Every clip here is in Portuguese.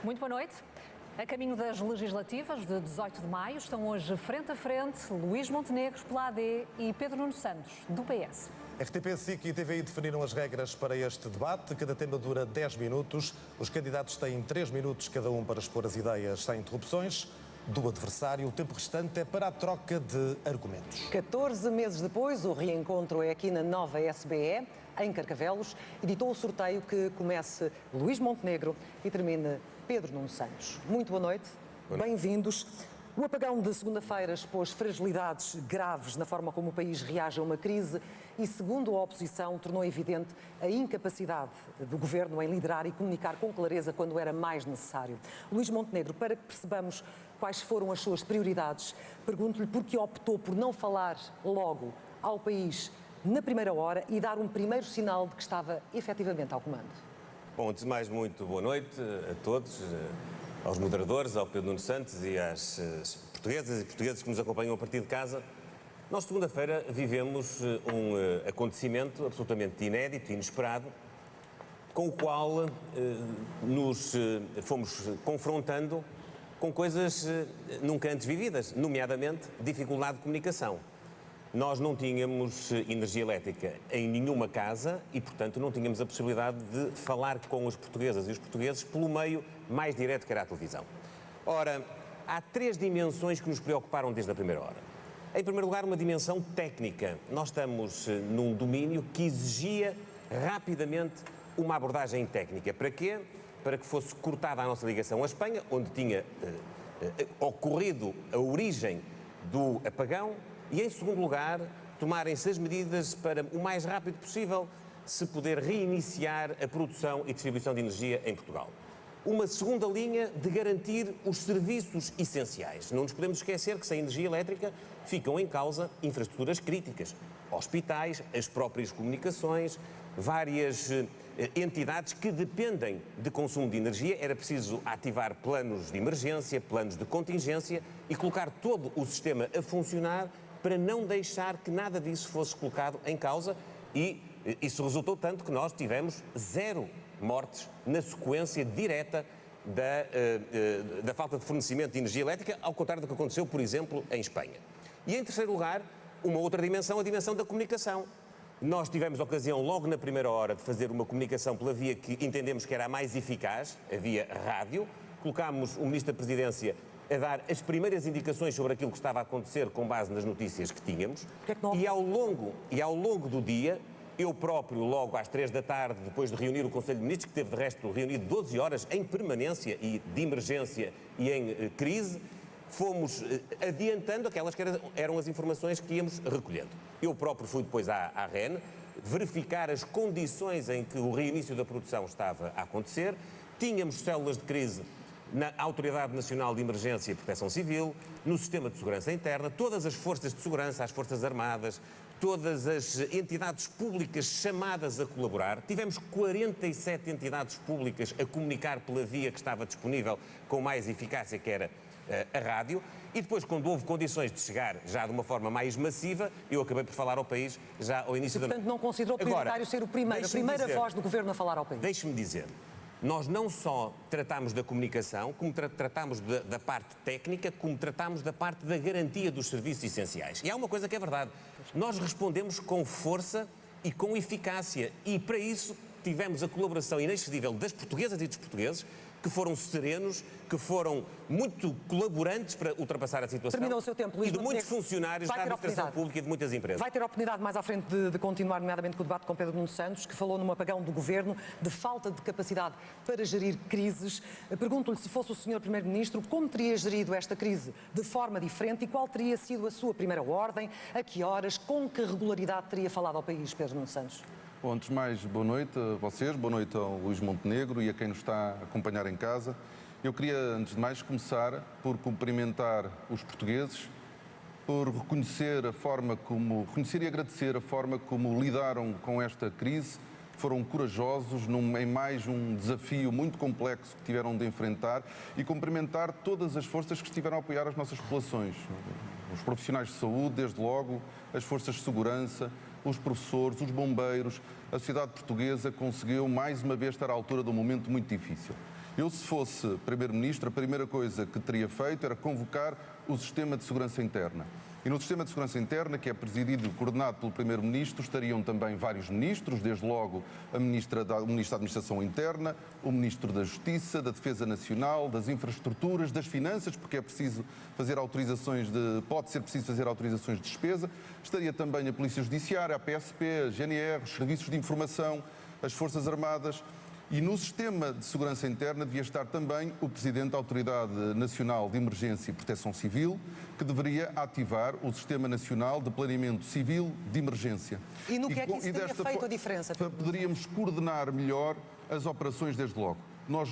Muito boa noite. A caminho das legislativas de 18 de maio estão hoje frente a frente Luís Montenegro, pela AD, e Pedro Nuno Santos, do PS. RTP, SIC e TVI definiram as regras para este debate. Cada tema dura 10 minutos. Os candidatos têm 3 minutos cada um para expor as ideias sem interrupções do adversário. O tempo restante é para a troca de argumentos. 14 meses depois, o reencontro é aqui na nova SBE, em Carcavelos. Editou o sorteio que comece Luís Montenegro e termine Pedro Nuno Santos. Muito boa noite, bem-vindos. O apagão de segunda-feira expôs fragilidades graves na forma como o país reage a uma crise e, segundo a oposição, tornou evidente a incapacidade do governo em liderar e comunicar com clareza quando era mais necessário. Luís Montenegro, para que percebamos quais foram as suas prioridades, pergunto-lhe por que optou por não falar logo ao país na primeira hora e dar um primeiro sinal de que estava efetivamente ao comando. Bom, antes de mais, muito boa noite a todos, aos moderadores, ao Pedro Nuno Santos e às portuguesas e portugueses que nos acompanham a partir de casa. Nós, segunda-feira, vivemos um acontecimento absolutamente inédito e inesperado, com o qual nos fomos confrontando com coisas nunca antes vividas, nomeadamente dificuldade de comunicação. Nós não tínhamos energia elétrica em nenhuma casa e, portanto, não tínhamos a possibilidade de falar com as portuguesas e os portugueses pelo meio mais direto que era a televisão. Ora, há 3 dimensões que nos preocuparam desde a primeira hora. Em primeiro lugar, uma dimensão técnica. Nós estamos num domínio que exigia rapidamente uma abordagem técnica. Para quê? Para que fosse cortada a nossa ligação à Espanha, onde tinha ocorrido a origem do apagão. E, em segundo lugar, tomarem-se as medidas para, o mais rápido possível, se poder reiniciar a produção e distribuição de energia em Portugal. Uma segunda linha de garantir os serviços essenciais. Não nos podemos esquecer que, sem energia elétrica, ficam em causa infraestruturas críticas. Hospitais, as próprias comunicações, várias entidades que dependem de consumo de energia. Era preciso ativar planos de emergência, planos de contingência e colocar todo o sistema a funcionar para não deixar que nada disso fosse colocado em causa, e isso resultou tanto que nós tivemos 0 mortes na sequência direta da falta de fornecimento de energia elétrica, ao contrário do que aconteceu, por exemplo, em Espanha. E, em terceiro lugar, uma outra dimensão, a dimensão da comunicação. Nós tivemos a ocasião, logo na primeira hora, de fazer uma comunicação pela via que entendemos que era a mais eficaz, a via rádio. Colocámos o Ministro da Presidência a dar as primeiras indicações sobre aquilo que estava a acontecer com base nas notícias que tínhamos. E ao longo do dia, eu próprio, logo às 3 da tarde, depois de reunir o Conselho de Ministros, que teve de resto reunido 12 horas em permanência e de emergência e em crise, fomos adiantando aquelas que eram as informações que íamos recolhendo. Eu próprio fui depois à REN verificar as condições em que o reinício da produção estava a acontecer. Tínhamos células de crise na Autoridade Nacional de Emergência e Proteção Civil, no Sistema de Segurança Interna, todas as forças de segurança, as Forças Armadas, todas as entidades públicas chamadas a colaborar. Tivemos 47 entidades públicas a comunicar pela via que estava disponível com mais eficácia, que era a rádio, e depois, quando houve condições de chegar já de uma forma mais massiva, eu acabei por falar ao país já ao início da noite. Portanto, não considerou prioritário ser a primeira voz do Governo a falar ao país? Deixe-me dizer, nós não só tratámos da comunicação, como tratámos da parte técnica, como tratámos da parte da garantia dos serviços essenciais. E há uma coisa que é verdade, nós respondemos com força e com eficácia, e para isso tivemos a colaboração inexcedível das portuguesas e dos portugueses, que foram serenos, que foram muito colaborantes para ultrapassar a situação. Terminou o seu tempo, Luís E de muitos Montenegro. funcionários da administração pública e de muitas empresas. Vai ter a oportunidade mais à frente de continuar, nomeadamente com o debate com Pedro Nuno Santos, que falou num apagão do Governo, de falta de capacidade para gerir crises. Pergunto-lhe, se fosse o Sr. Primeiro-Ministro, como teria gerido esta crise de forma diferente e qual teria sido a sua primeira ordem, a que horas, com que regularidade teria falado ao país, Pedro Nuno Santos? Bom, antes de mais, boa noite a vocês, boa noite ao Luís Montenegro e a quem nos está a acompanhar em casa. Eu queria, antes de mais, começar por cumprimentar os portugueses, por reconhecer e agradecer a forma como lidaram com esta crise. Foram corajosos em mais um desafio muito complexo que tiveram de enfrentar, e cumprimentar todas as forças que estiveram a apoiar as nossas populações. Os profissionais de saúde, desde logo, as forças de segurança, os professores, os bombeiros. A sociedade portuguesa conseguiu mais uma vez estar à altura de um momento muito difícil. Eu, se fosse Primeiro-Ministro, a primeira coisa que teria feito era convocar o Sistema de Segurança Interna. E no Sistema de Segurança Interna, que é presidido e coordenado pelo Primeiro-Ministro, estariam também vários ministros, desde logo o Ministro da Administração Interna, o Ministro da Justiça, da Defesa Nacional, das Infraestruturas, das Finanças, porque é preciso fazer pode ser preciso fazer autorizações de despesa. Estaria também a Polícia Judiciária, a PSP, a GNR, os Serviços de Informação, as Forças Armadas. E no Sistema de Segurança Interna devia estar também o Presidente da Autoridade Nacional de Emergência e Proteção Civil, que deveria ativar o Sistema Nacional de Planeamento Civil de Emergência. E no que é que isso teria feito a diferença? Poderíamos coordenar melhor as operações desde logo. Nós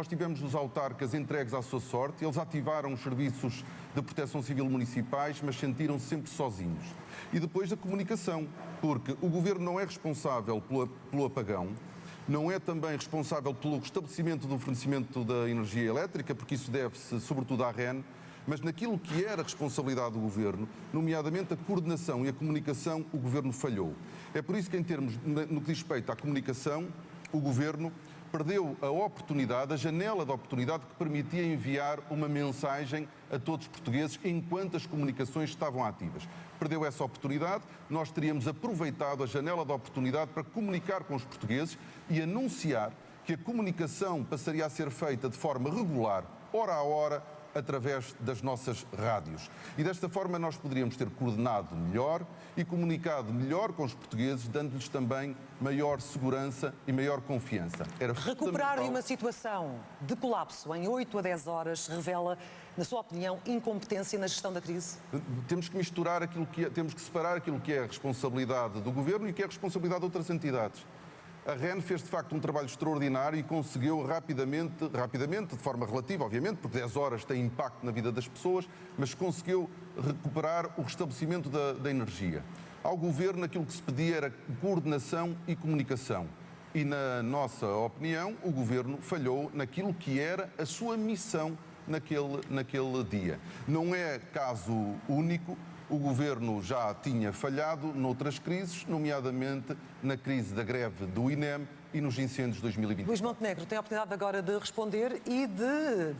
tivemos os autarcas entregues à sua sorte, eles ativaram os serviços de proteção civil municipais, mas sentiram-se sempre sozinhos. E depois a comunicação, porque o Governo não é responsável pelo apagão, não é também responsável pelo estabelecimento do fornecimento da energia elétrica, porque isso deve-se sobretudo à REN, mas naquilo que era a responsabilidade do Governo, nomeadamente a coordenação e a comunicação, o Governo falhou. É por isso que, no que diz respeito à comunicação, o Governo perdeu a oportunidade, a janela de oportunidade que permitia enviar uma mensagem a todos os portugueses enquanto as comunicações estavam ativas. Perdeu essa oportunidade, nós teríamos aproveitado a janela de oportunidade para comunicar com os portugueses e anunciar que a comunicação passaria a ser feita de forma regular, hora a hora, através das nossas rádios. E desta forma nós poderíamos ter coordenado melhor e comunicado melhor com os portugueses, dando-lhes também maior segurança e maior confiança. Recuperar uma situação de colapso em 8 a 10 horas revela, na sua opinião, incompetência na gestão da crise? Temos que temos que separar aquilo que é a responsabilidade do Governo e o que é a responsabilidade de outras entidades. A REN fez, de facto, um trabalho extraordinário e conseguiu rapidamente, de forma relativa, obviamente, porque 10 horas tem impacto na vida das pessoas, mas conseguiu recuperar o restabelecimento da energia. Ao Governo, aquilo que se pedia era coordenação e comunicação. E, na nossa opinião, o Governo falhou naquilo que era a sua missão naquele dia. Não é caso único. O Governo já tinha falhado noutras crises, nomeadamente na crise da greve do INEM e nos incêndios de 2020. Luís Montenegro tem a oportunidade agora de responder e de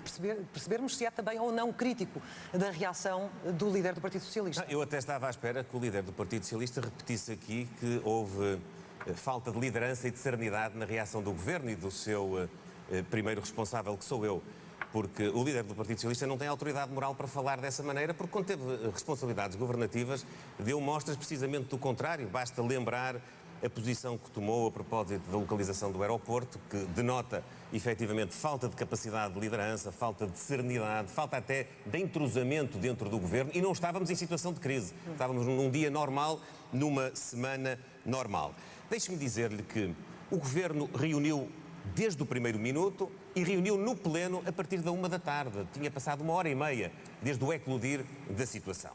percebermos se é também ou não crítico da reação do líder do Partido Socialista. Eu até estava à espera que o líder do Partido Socialista repetisse aqui que houve falta de liderança e de serenidade na reação do Governo e do seu primeiro responsável, que sou eu. Porque o líder do Partido Socialista não tem autoridade moral para falar dessa maneira, porque quando teve responsabilidades governativas, deu mostras precisamente do contrário. Basta lembrar a posição que tomou a propósito da localização do aeroporto, que denota, efetivamente, falta de capacidade de liderança, falta de serenidade, falta até de entrosamento dentro do Governo, e não estávamos em situação de crise. Estávamos num dia normal, numa semana normal. Deixe-me dizer-lhe que o Governo reuniu desde o primeiro minuto e reuniu no pleno a partir da 1 da tarde. Tinha passado 1h30 desde o eclodir da situação.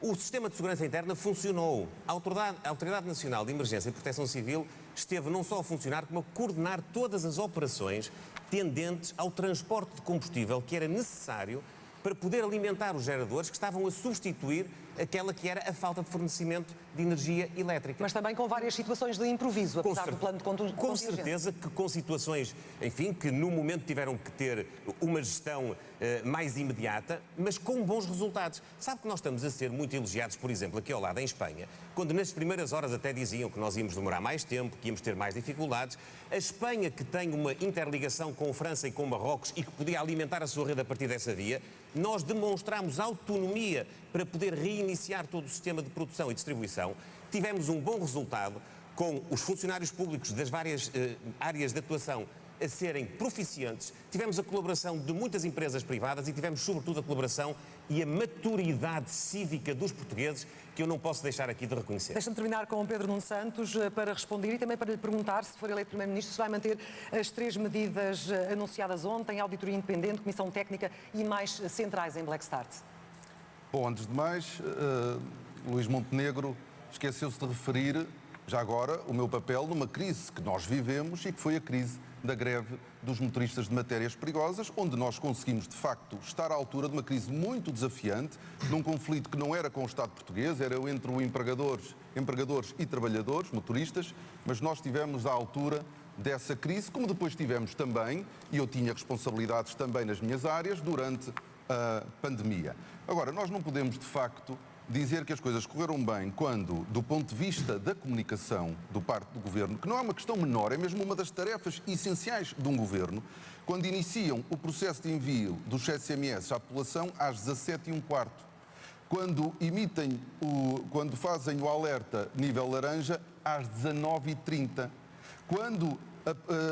O Sistema de Segurança Interna funcionou. A Autoridade Nacional de Emergência e Proteção Civil esteve não só a funcionar, como a coordenar todas as operações tendentes ao transporte de combustível que era necessário para poder alimentar os geradores que estavam a substituir aquela que era a falta de fornecimento de energia elétrica. Mas também com várias situações de improviso, apesar do plano de contingência. Com certeza que com situações, enfim, que no momento tiveram que ter uma gestão mais imediata, mas com bons resultados. Sabe que nós estamos a ser muito elogiados, por exemplo, aqui ao lado em Espanha, quando nas primeiras horas até diziam que nós íamos demorar mais tempo, que íamos ter mais dificuldades. A Espanha, que tem uma interligação com França e com Marrocos e que podia alimentar a sua rede a partir dessa via, nós demonstramos autonomia para poder reiniciar todo o sistema de produção e distribuição. Tivemos um bom resultado com os funcionários públicos das várias áreas de atuação a serem proficientes. Tivemos a colaboração de muitas empresas privadas e tivemos, sobretudo, a colaboração e a maturidade cívica dos portugueses, que eu não posso deixar aqui de reconhecer. Deixa-me terminar com o Pedro Nuno Santos para responder e também para lhe perguntar, se for eleito Primeiro-Ministro, se vai manter as 3 medidas anunciadas ontem, auditoria independente, comissão técnica e mais centrais em Black Start. Bom, antes de mais, Luís Montenegro esqueceu-se de referir, já agora, o meu papel numa crise que nós vivemos e que foi a crise da greve dos motoristas de matérias perigosas, onde nós conseguimos, de facto, estar à altura de uma crise muito desafiante, num conflito que não era com o Estado português, era entre empregadores e trabalhadores, motoristas, mas nós estivemos à altura dessa crise, como depois tivemos também, e eu tinha responsabilidades também nas minhas áreas, durante a pandemia. Agora, nós não podemos, de facto, dizer que as coisas correram bem quando, do ponto de vista da comunicação do parte do Governo, que não é uma questão menor, é mesmo uma das tarefas essenciais de um Governo, quando iniciam o processo de envio dos SMS à população às 17h15, quando fazem o alerta nível laranja às 19h30, quando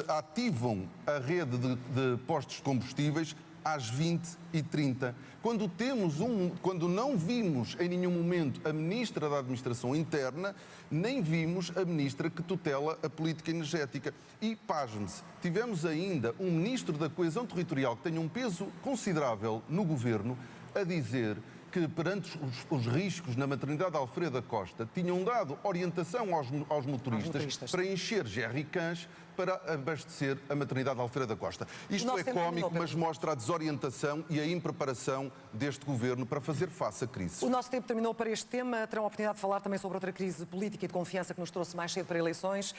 ativam a rede de postos de combustíveis às 20h30. Quando não vimos em nenhum momento a Ministra da Administração Interna, nem vimos a Ministra que tutela a política energética. E, pasme-se, tivemos ainda um Ministro da Coesão Territorial que tem um peso considerável no Governo a dizer que, perante os riscos na maternidade Alfredo da Costa, tinham dado orientação aos motoristas para encher jerrycans para abastecer a maternidade Alfredo da Costa. Isto é cómico, mas mostra a desorientação e a impreparação deste Governo para fazer face à crise. O nosso tempo terminou para este tema. Terão a oportunidade de falar também sobre outra crise política e de confiança que nos trouxe mais cedo para eleições.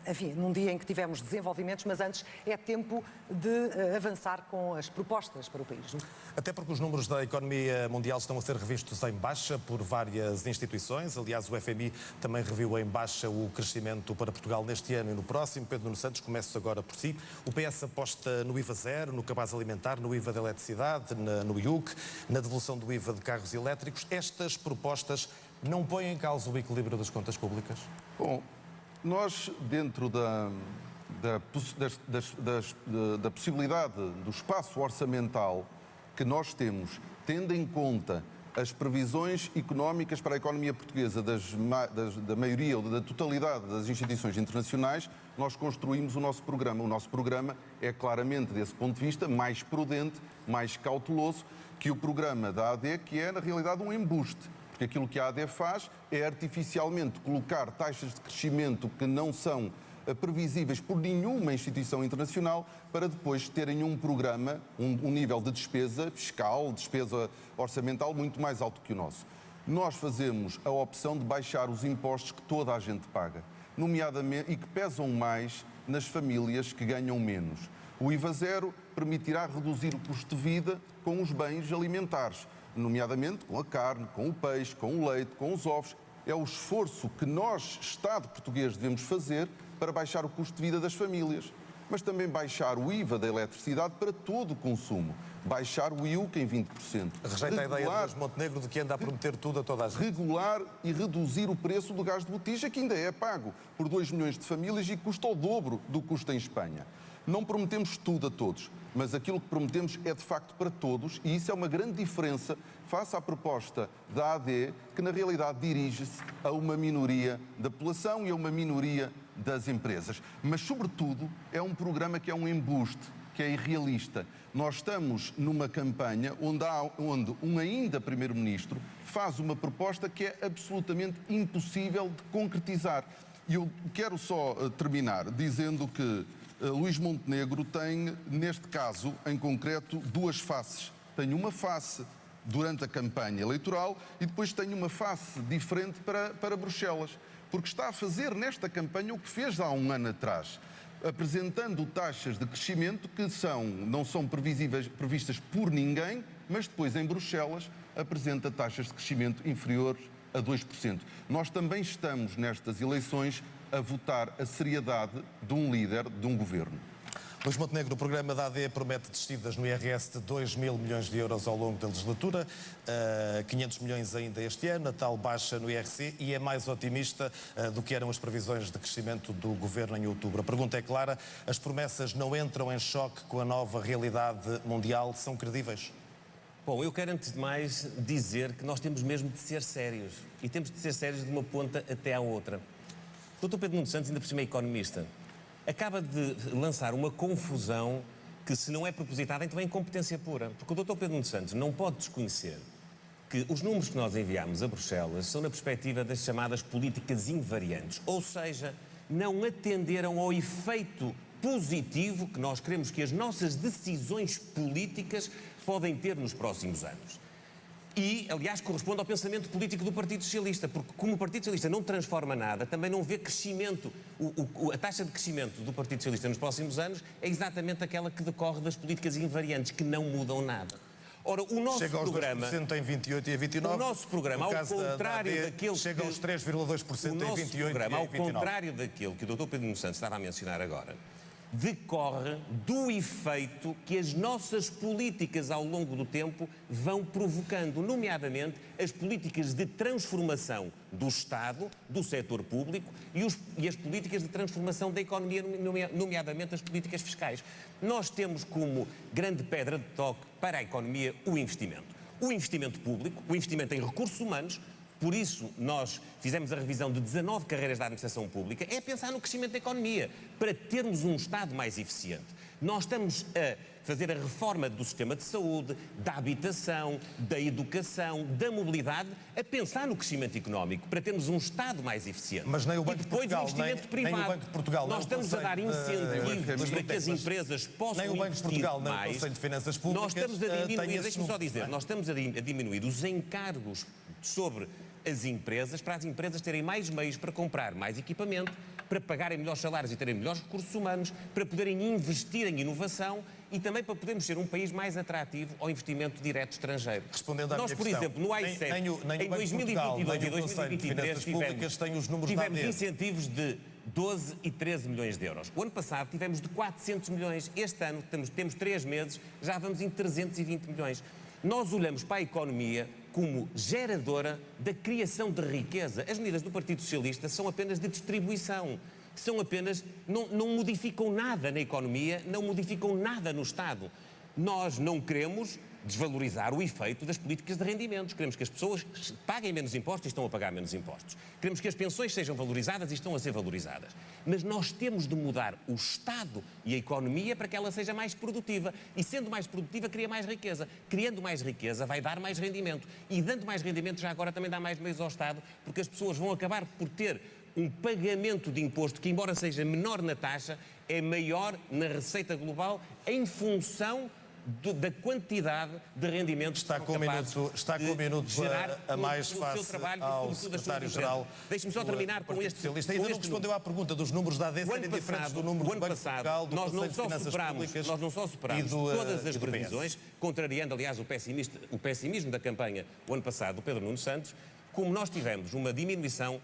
Enfim, num dia em que tivemos desenvolvimentos, mas antes é tempo de avançar com as propostas para o país. Até porque os números da economia mundial estão a ser revistos em baixa por várias instituições. Aliás, o FMI também reviu em baixa o crescimento para Portugal neste ano e no próximo. Pedro Nuno Santos, começo agora por si. O PS aposta no IVA zero, no cabaz alimentar, no IVA da eletricidade, no IUC, na devolução do IVA de carros elétricos. Estas propostas não põem em causa o equilíbrio das contas públicas? Bom, nós, dentro da possibilidade do espaço orçamental que nós temos, tendo em conta as previsões económicas para a economia portuguesa da maioria ou da totalidade das instituições internacionais, nós construímos o nosso programa. O nosso programa é claramente, desse ponto de vista, mais prudente, mais cauteloso que o programa da AD, que é, na realidade, um embuste. Porque aquilo que a AD faz é artificialmente colocar taxas de crescimento que não são previsíveis por nenhuma instituição internacional para depois terem um programa, um nível de despesa fiscal, despesa orçamental muito mais alto que o nosso. Nós fazemos a opção de baixar os impostos que toda a gente paga, nomeadamente, e que pesam mais nas famílias que ganham menos. O IVA zero permitirá reduzir o custo de vida com os bens alimentares, nomeadamente com a carne, com o peixe, com o leite, com os ovos. É o esforço que nós, Estado português, devemos fazer para baixar o custo de vida das famílias, mas também baixar o IVA da eletricidade para todo o consumo, baixar o IUC em 20%. Rejeita a ideia de Luís Montenegro de que anda a prometer tudo a toda a gente. Regular e reduzir o preço do gás de botija, que ainda é pago por 2 milhões de famílias e custa o dobro do custo em Espanha. Não prometemos tudo a todos, mas aquilo que prometemos é de facto para todos, e isso é uma grande diferença face à proposta da AD, que na realidade dirige-se a uma minoria da população e a uma minoria das empresas. Mas, sobretudo, é um programa que é um embuste, que é irrealista. Nós estamos numa campanha onde um ainda Primeiro-Ministro faz uma proposta que é absolutamente impossível de concretizar. E eu quero só terminar dizendo que Luís Montenegro tem, neste caso, em concreto, 2 faces. Tem uma face durante a campanha eleitoral e depois tem uma face diferente para Bruxelas. Porque está a fazer nesta campanha o que fez há um ano atrás, apresentando taxas de crescimento que não são previstas por ninguém, mas depois em Bruxelas apresenta taxas de crescimento inferiores a 2%. Nós também estamos nestas eleições a votar a seriedade de um líder de um governo. Luís Montenegro, o programa da AD promete descidas no IRS de 2 mil milhões de euros ao longo da legislatura, 500 milhões ainda este ano, a tal baixa no IRC, e é mais otimista do que eram as previsões de crescimento do governo em outubro. A pergunta é clara: as promessas não entram em choque com a nova realidade mundial? São credíveis? Bom, eu quero antes de mais dizer que nós temos mesmo de ser sérios, e temos de ser sérios de uma ponta até à outra. O Dr. Pedro Nuno Santos, ainda por cima é economista, acaba de lançar uma confusão que, se não é propositada, então é incompetência pura. Porque o Dr. Pedro Nuno Santos não pode desconhecer que os números que nós enviamos a Bruxelas são na perspectiva das chamadas políticas invariantes, ou seja, não atenderam ao efeito positivo que nós queremos que as nossas decisões políticas podem ter nos próximos anos. E, aliás, corresponde ao pensamento político do Partido Socialista, porque como o Partido Socialista não transforma nada, também não vê crescimento. A taxa de crescimento do Partido Socialista nos próximos anos é exatamente aquela que decorre das políticas invariantes, que não mudam nada. Ora, o nosso chega aos programa... 2% em 28 e a 29. O nosso programa, ao contrário daquele chega aos 3,2% em 28 programa, e ao 29. contrário daquilo que o Dr. Pedro Nuno Santos estava a mencionar agora, decorre do efeito que as nossas políticas ao longo do tempo vão provocando, nomeadamente as políticas de transformação do Estado, do setor público e as políticas de transformação da economia, nomeadamente as políticas fiscais. Nós temos como grande pedra de toque para a economia o investimento. O investimento público, o investimento em recursos humanos. Por isso, nós fizemos a revisão de 19 carreiras da administração pública, é pensar no crescimento da economia, para termos um Estado mais eficiente. Nós estamos a fazer a reforma do sistema de saúde, da habitação, da educação, da mobilidade, a pensar no crescimento económico, para termos um Estado mais eficiente. Mas nem o Banco e de depois Portugal, o investimento nem privado. o Banco de Portugal, nós estamos a dar incentivos para que as empresas possam nem o Banco de investir Portugal, nem o mais. Conselho de Finanças Públicas Nós estamos a diminuir, têm esse deixe-me só número. dizer, nós estamos a diminuir os encargos sobre as empresas, para as empresas terem mais meios para comprar mais equipamento, para pagarem melhores salários e terem melhores recursos humanos, para poderem investir em inovação e também para podermos ser um país mais atrativo ao investimento direto estrangeiro. Respondendo à Nós, minha por questão, exemplo, no AICEP, nem o em Banco de Portugal, 2022 nem e o Conselho de 2023 Finanças Públicas têm os números da tivemos AD. incentivos de 12 e 13 milhões de euros. O ano passado tivemos de 400 milhões. Este ano temos 3 meses, já vamos em 320 milhões. Nós olhamos para a economia como geradora da criação de riqueza. As medidas do Partido Socialista são apenas de distribuição. São apenas, não modificam nada na economia, não modificam nada no Estado. Nós não queremos desvalorizar o efeito das políticas de rendimentos. Queremos que as pessoas paguem menos impostos e estão a pagar menos impostos. Queremos que as pensões sejam valorizadas e estão a ser valorizadas. Mas nós temos de mudar o Estado e a economia para que ela seja mais produtiva. E sendo mais produtiva, cria mais riqueza. Criando mais riqueza, vai dar mais rendimento. E dando mais rendimento, já agora também dá mais meios ao Estado, porque as pessoas vão acabar por ter um pagamento de imposto que, embora seja menor na taxa, é maior na receita global em função da quantidade de rendimentos Está que com são capazes está com um de minuto gerar a mais pelo seu face trabalho e ao sobretudo das suas secretário-geral. empresas. Deixe-me só terminar com este Socialista. Ainda não respondeu à pergunta dos números da AD serem diferentes do número do Banco de Portugal, do nós Conselho não de só Finanças superámos, Públicas nós não só superámos todas as previsões, contrariando, aliás, o pessimismo da campanha o ano passado do Pedro Nuno Santos, como nós tivemos uma diminuição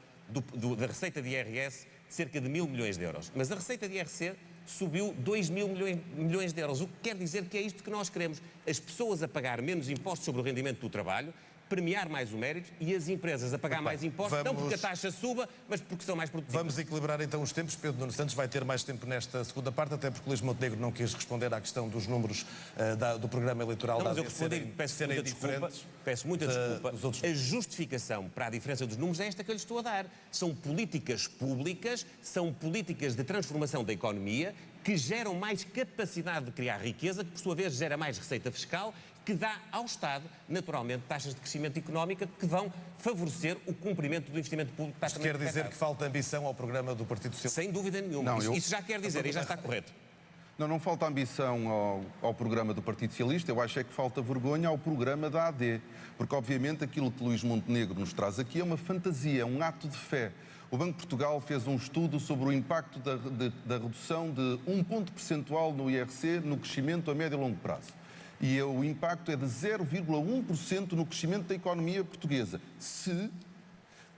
da receita de IRS de cerca de 1.000 milhões de euros. Mas a receita de IRC subiu 2.000 milhões de euros, o que quer dizer que é isto que nós queremos. As pessoas a pagar menos impostos sobre o rendimento do trabalho, premiar mais o mérito e as empresas a pagar mais impostos, não porque a taxa suba, mas porque são mais produtivas. Vamos equilibrar então os tempos. Pedro Nuno Santos vai ter mais tempo nesta segunda parte, até porque Luís Montenegro não quis responder à questão dos números do programa eleitoral Não, mas da eu AD respondi, serem diferentes. Peço muita desculpa. dos outros. A justificação para a diferença dos números é esta que eu lhe estou a dar. São políticas públicas, são políticas de transformação da economia que geram mais capacidade de criar riqueza, que por sua vez gera mais receita fiscal, que dá ao Estado, naturalmente, taxas de crescimento económico que vão favorecer o cumprimento do investimento público que está também Quer dizer detectado. que falta ambição ao programa do Partido Socialista? Sem dúvida nenhuma. Não, Isso já quer dizer, e já está correto. Não falta ambição ao programa do Partido Socialista, eu acho é que falta vergonha ao programa da AD, porque obviamente aquilo que Luís Montenegro nos traz aqui é uma fantasia, um ato de fé. O Banco de Portugal fez um estudo sobre o impacto da redução de 1 ponto percentual no IRC no crescimento a médio e longo prazo. E o impacto é de 0,1% no crescimento da economia portuguesa, se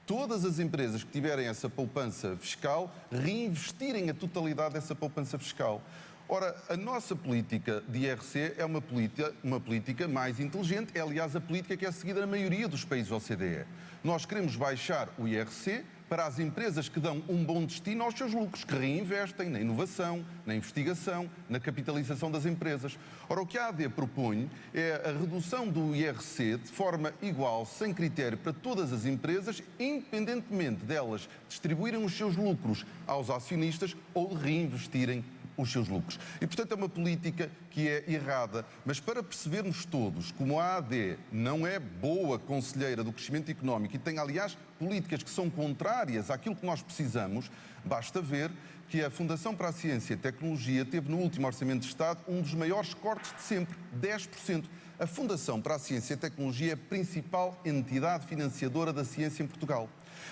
todas as empresas que tiverem essa poupança fiscal reinvestirem a totalidade dessa poupança fiscal. Ora, a nossa política de IRC é uma política mais inteligente, é aliás a política que é seguida na maioria dos países OCDE. Nós queremos baixar o IRC para as empresas que dão um bom destino aos seus lucros, que reinvestem na inovação, na investigação, na capitalização das empresas. Ora, o que a AD propõe é a redução do IRC de forma igual, sem critério, para todas as empresas, independentemente delas distribuírem os seus lucros aos acionistas ou reinvestirem os seus lucros. E, portanto, é uma política que é errada. Mas para percebermos todos como a AD não é boa conselheira do crescimento económico e tem, aliás, políticas que são contrárias àquilo que nós precisamos, basta ver que a Fundação para a Ciência e Tecnologia teve no último Orçamento de Estado um dos maiores cortes de sempre, 10%. A Fundação para a Ciência e a Tecnologia é a principal entidade financiadora da ciência em Portugal.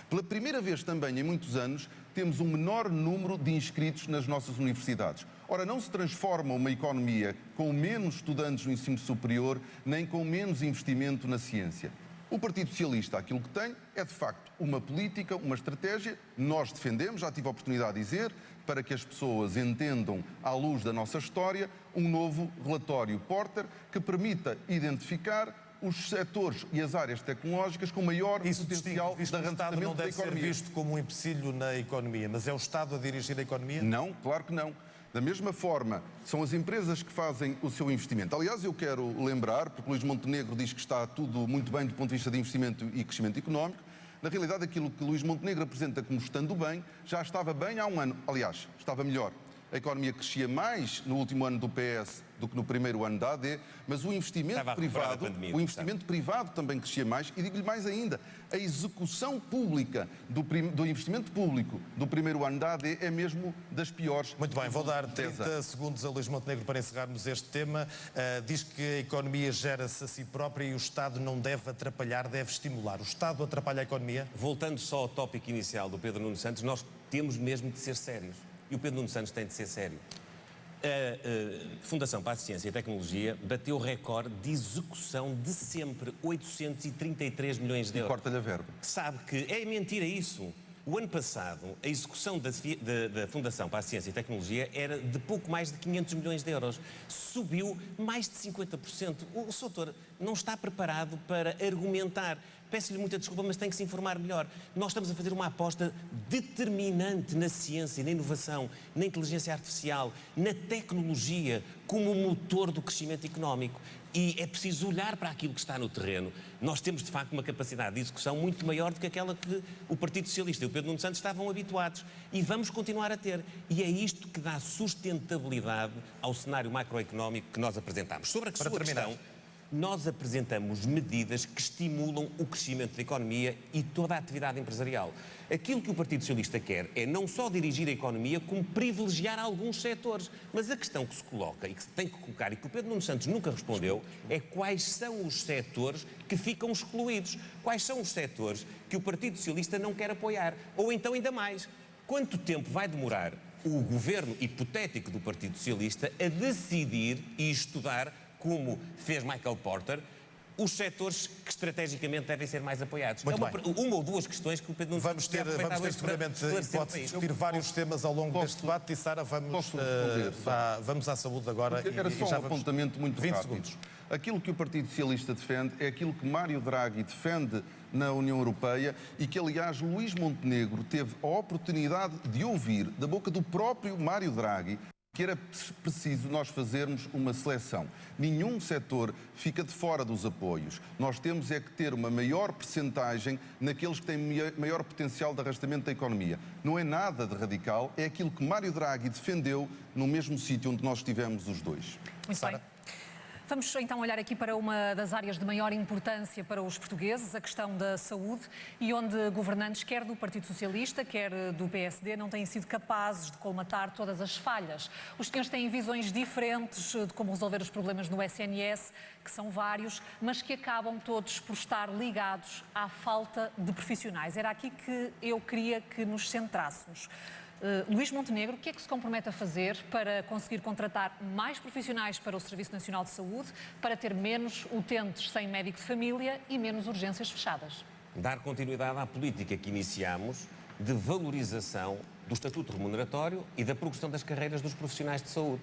Pela primeira vez também em muitos anos, temos um menor número de inscritos nas nossas universidades. Ora, não se transforma uma economia com menos estudantes no ensino superior, nem com menos investimento na ciência. O Partido Socialista, aquilo que tem, é de facto uma política, uma estratégia. Nós defendemos, já tive a oportunidade de dizer, para que as pessoas entendam, à luz da nossa história, um novo relatório Porter que permita identificar os setores e as áreas tecnológicas com maior potencial de o Estado arrendamento não da deve ser economia. visto como um empecilho na economia, mas é o Estado a dirigir a economia? Não, claro que não. Da mesma forma, são as empresas que fazem o seu investimento. Aliás, eu quero lembrar, porque Luís Montenegro diz que está tudo muito bem do ponto de vista de investimento e crescimento económico, na realidade aquilo que Luís Montenegro apresenta como estando bem, já estava bem há um ano. Aliás, estava melhor. A economia crescia mais no último ano do PS do que no primeiro ano da AD, mas o investimento privado também crescia mais. E digo-lhe mais ainda, a execução pública do investimento público do primeiro ano da AD é mesmo das piores. Muito bem, vou dar 30 segundos a Luís Montenegro para encerrarmos este tema. Diz que a economia gera-se a si própria e o Estado não deve atrapalhar, deve estimular. O Estado atrapalha a economia? Voltando só ao tópico inicial do Pedro Nuno Santos, nós temos mesmo de ser sérios. E o Pedro Nuno Santos tem de ser sério. A Fundação para a Ciência e Tecnologia bateu o recorde de execução de sempre, 833 milhões de euros. E corta-lhe a verba. Sabe que é mentira isso. O ano passado, a execução da Fundação para a Ciência e Tecnologia era de pouco mais de 500 milhões de euros. Subiu mais de 50%. O Sr. Doutor não está preparado para argumentar. Peço-lhe muita desculpa, mas tem que se informar melhor. Nós estamos a fazer uma aposta determinante na ciência, na inovação, na inteligência artificial, na tecnologia, como motor do crescimento económico. E é preciso olhar para aquilo que está no terreno. Nós temos, de facto, uma capacidade de execução muito maior do que aquela que o Partido Socialista e o Pedro Nuno Santos estavam habituados. E vamos continuar a ter. E é isto que dá sustentabilidade ao cenário macroeconómico que nós apresentamos. Sobre a sua questão, nós apresentamos medidas que estimulam o crescimento da economia e toda a atividade empresarial. Aquilo que o Partido Socialista quer é não só dirigir a economia, como privilegiar alguns setores. Mas a questão que se coloca e que se tem que colocar e que o Pedro Nuno Santos nunca respondeu é quais são os setores que ficam excluídos. Quais são os setores que o Partido Socialista não quer apoiar? Ou então, ainda mais, quanto tempo vai demorar o governo hipotético do Partido Socialista a decidir e estudar, como fez Michael Porter, os setores que estrategicamente devem ser mais apoiados? Muito uma ou duas questões que o Pedro Nuno Vamos ter seguramente hipótese de discutir vários temas ao longo deste debate. E Sara, vamos à saúde agora. Era só um apontamento muito 20 rápido. segundos. Aquilo que o Partido Socialista defende é aquilo que Mário Draghi defende na União Europeia e que, aliás, Luís Montenegro teve a oportunidade de ouvir da boca do próprio Mário Draghi, que era preciso nós fazermos uma seleção. Nenhum setor fica de fora dos apoios. Nós temos é que ter uma maior percentagem naqueles que têm maior potencial de arrastamento da economia. Não é nada de radical, é aquilo que Mário Draghi defendeu no mesmo sítio onde nós estivemos os dois. Muito bem. Vamos então olhar aqui para uma das áreas de maior importância para os portugueses, a questão da saúde, e onde governantes, quer do Partido Socialista, quer do PSD, não têm sido capazes de colmatar todas as falhas. Os senhores têm visões diferentes de como resolver os problemas no SNS, que são vários, mas que acabam todos por estar ligados à falta de profissionais. Era aqui que eu queria que nos centrássemos. Luís Montenegro, o que é que se compromete a fazer para conseguir contratar mais profissionais para o Serviço Nacional de Saúde, para ter menos utentes sem médico de família e menos urgências fechadas? Dar continuidade à política que iniciámos de valorização do estatuto remuneratório e da progressão das carreiras dos profissionais de saúde.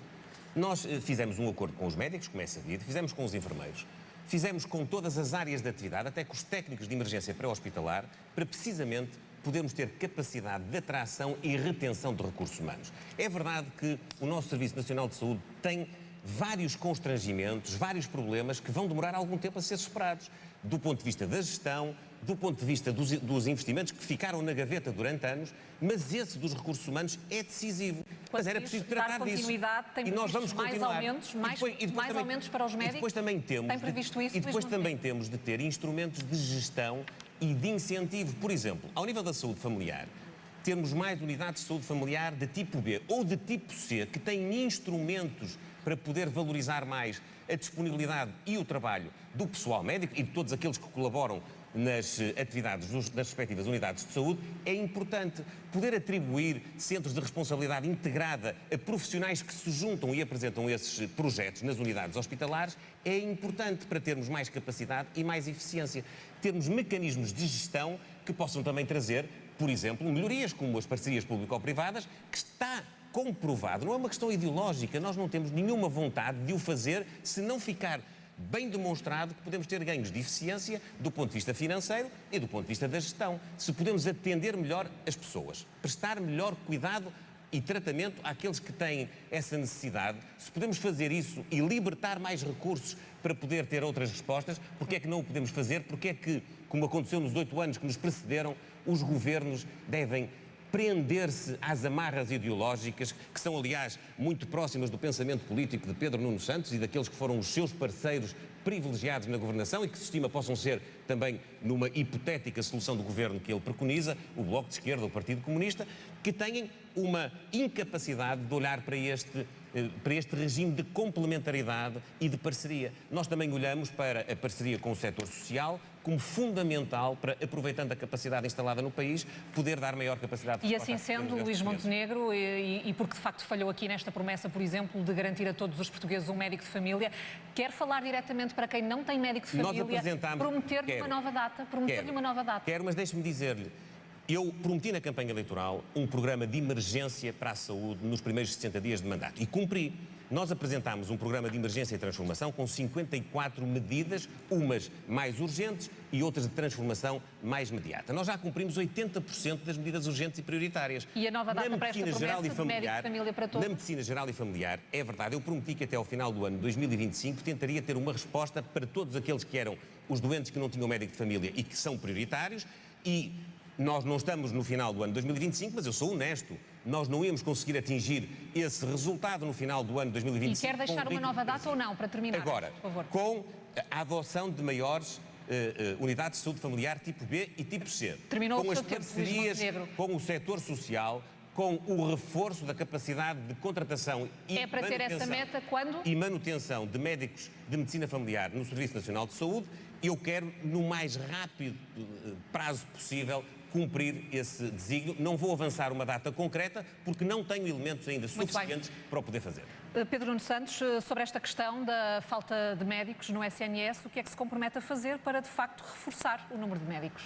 Nós fizemos um acordo com os médicos, como é sabido, fizemos com os enfermeiros, fizemos com todas as áreas de atividade, até com os técnicos de emergência pré-hospitalar, para precisamente podermos ter capacidade de atração e retenção de recursos humanos. É verdade que o nosso Serviço Nacional de Saúde tem vários constrangimentos, vários problemas que vão demorar algum tempo a ser superados, do ponto de vista da gestão, do ponto de vista dos investimentos que ficaram na gaveta durante anos, mas esse dos recursos humanos é decisivo. Mas era preciso tratar disso. E nós vamos continuar. Mais aumentos para os médicos? E depois também temos, tem previsto isso? E depois também temos de ter instrumentos de gestão e de incentivo. Por exemplo, ao nível da saúde familiar, termos mais unidades de saúde familiar de tipo B ou de tipo C, que têm instrumentos para poder valorizar mais a disponibilidade e o trabalho do pessoal médico e de todos aqueles que colaboram nas atividades das respectivas unidades de saúde, é importante poder atribuir centros de responsabilidade integrada a profissionais que se juntam e apresentam esses projetos nas unidades hospitalares. É importante para termos mais capacidade e mais eficiência, termos mecanismos de gestão que possam também trazer, por exemplo, melhorias como as parcerias público-privadas, que está comprovado, não é uma questão ideológica, nós não temos nenhuma vontade de o fazer se não ficar bem demonstrado que podemos ter ganhos de eficiência do ponto de vista financeiro e do ponto de vista da gestão. Se podemos atender melhor as pessoas, prestar melhor cuidado e tratamento àqueles que têm essa necessidade, se podemos fazer isso e libertar mais recursos para poder ter outras respostas, porque é que não o podemos fazer? Porque é que, como aconteceu nos 8 anos que nos precederam, os governos devem prender-se às amarras ideológicas, que são, aliás, muito próximas do pensamento político de Pedro Nuno Santos e daqueles que foram os seus parceiros privilegiados na governação e que se estima possam ser também numa hipotética solução do governo que ele preconiza, o Bloco de Esquerda, o Partido Comunista, que têm uma incapacidade de olhar para este regime de complementaridade e de parceria. Nós também olhamos para a parceria com o setor social como fundamental para, aproveitando a capacidade instalada no país, poder dar maior capacidade de resposta. E assim sendo, Luís Montenegro, e porque de facto falhou aqui nesta promessa, por exemplo, de garantir a todos os portugueses um médico de família, quer falar diretamente para quem não tem médico de família, prometer-lhe uma nova data? Quero, mas deixe-me dizer-lhe, eu prometi na campanha eleitoral um programa de emergência para a saúde nos primeiros 60 dias de mandato e cumpri. Nós apresentámos um programa de emergência e transformação com 54 medidas, umas mais urgentes e outras de transformação mais imediata. Nós já cumprimos 80% das medidas urgentes e prioritárias. E a nova data para esta promessa de médico de família para todos? Na medicina geral e familiar, é verdade, eu prometi que até ao final do ano 2025 tentaria ter uma resposta para todos aqueles que eram os doentes que não tinham médico de família e que são prioritários, e nós não estamos no final do ano 2025, mas eu sou honesto. Nós não íamos conseguir atingir esse resultado no final do ano 2025. E quer deixar uma nova data ou não, para terminar? Agora, por favor. Com a adoção de maiores unidades de saúde familiar tipo B e tipo C. Terminou com o as seu tempo, parcerias com o setor social, com o reforço da capacidade de contratação e para ter essa meta quando? E manutenção de médicos de medicina familiar no Serviço Nacional de Saúde. Eu quero, no mais rápido prazo possível, cumprir esse desígnio. Não vou avançar uma data concreta porque não tenho elementos ainda suficientes para o poder fazer. Pedro Nuno Santos, sobre esta questão da falta de médicos no SNS, o que é que se compromete a fazer para, de facto, reforçar o número de médicos?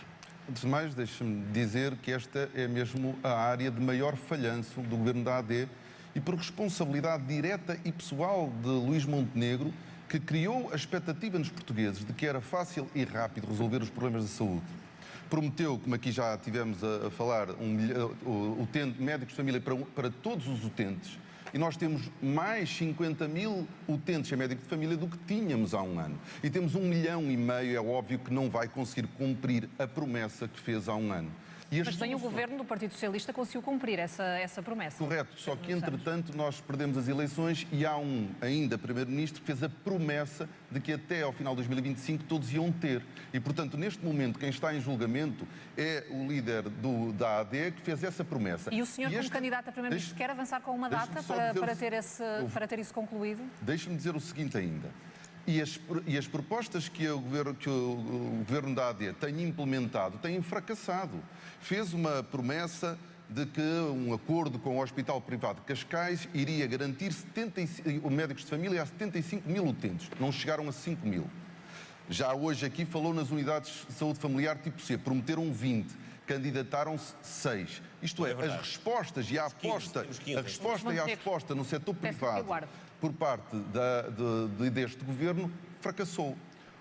Antes de mais, deixe-me dizer que esta é mesmo a área de maior falhanço do governo da AD e por responsabilidade direta e pessoal de Luís Montenegro, que criou a expectativa nos portugueses de que era fácil e rápido resolver os problemas de saúde. Prometeu, como aqui já tivemos a falar, médicos de família para todos os utentes. E nós temos mais 50 mil utentes em médico de família do que tínhamos há um ano. E temos 1,5 milhão, é óbvio que não vai conseguir cumprir a promessa que fez há um ano. Mas bem, o governo do Partido Socialista conseguiu cumprir essa promessa. Correto, só que entretanto nós perdemos as eleições e há ainda primeiro-ministro que fez a promessa de que até ao final de 2025 todos iam ter. E portanto, neste momento, quem está em julgamento é o líder da AD que fez essa promessa. E o senhor, como candidato a primeiro-ministro, quer avançar com uma data para ter isso concluído? Deixe-me dizer o seguinte ainda. E as propostas que o governo da AD tem implementado têm fracassado. Fez uma promessa de que um acordo com o Hospital Privado de Cascais iria garantir médicos de família a 75 mil utentes. Não chegaram a 5 mil. Já hoje aqui falou nas unidades de saúde familiar tipo C. Prometeram 20. Candidataram-se 6. Isto é, as respostas e a aposta, no setor privado por parte deste governo fracassou.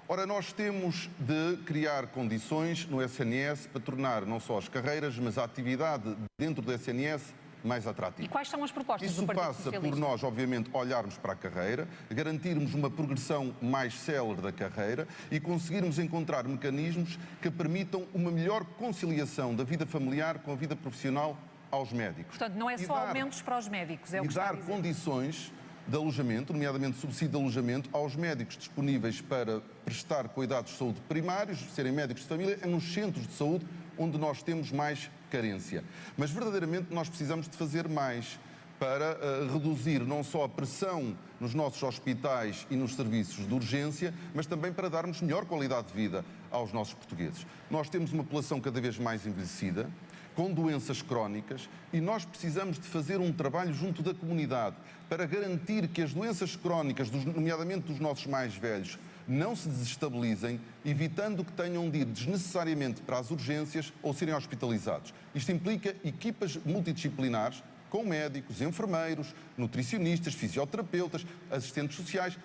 Ora, nós temos de criar condições no SNS para tornar não só as carreiras, mas a atividade dentro do SNS mais atrativa. E quais são as propostas do Partido Socialista? Isso passa por nós, obviamente, olharmos para a carreira, garantirmos uma progressão mais célere da carreira e conseguirmos encontrar mecanismos que permitam uma melhor conciliação da vida familiar com a vida profissional aos médicos. Portanto, não é só aumentos para os médicos, é o que está a dizer. E dar condições de alojamento, nomeadamente subsídio de alojamento, aos médicos disponíveis para prestar cuidados de saúde primários, serem médicos de família, nos centros de saúde onde nós temos mais carência. Mas verdadeiramente nós precisamos de fazer mais, para reduzir não só a pressão nos nossos hospitais e nos serviços de urgência, mas também para darmos melhor qualidade de vida aos nossos portugueses. Nós temos uma população cada vez mais envelhecida, com doenças crónicas, e nós precisamos de fazer um trabalho junto da comunidade para garantir que as doenças crónicas, nomeadamente dos nossos mais velhos, não se desestabilizem, evitando que tenham de ir desnecessariamente para as urgências ou serem hospitalizados. Isto implica equipas multidisciplinares, com médicos, enfermeiros, nutricionistas, fisioterapeutas, assistentes sociais.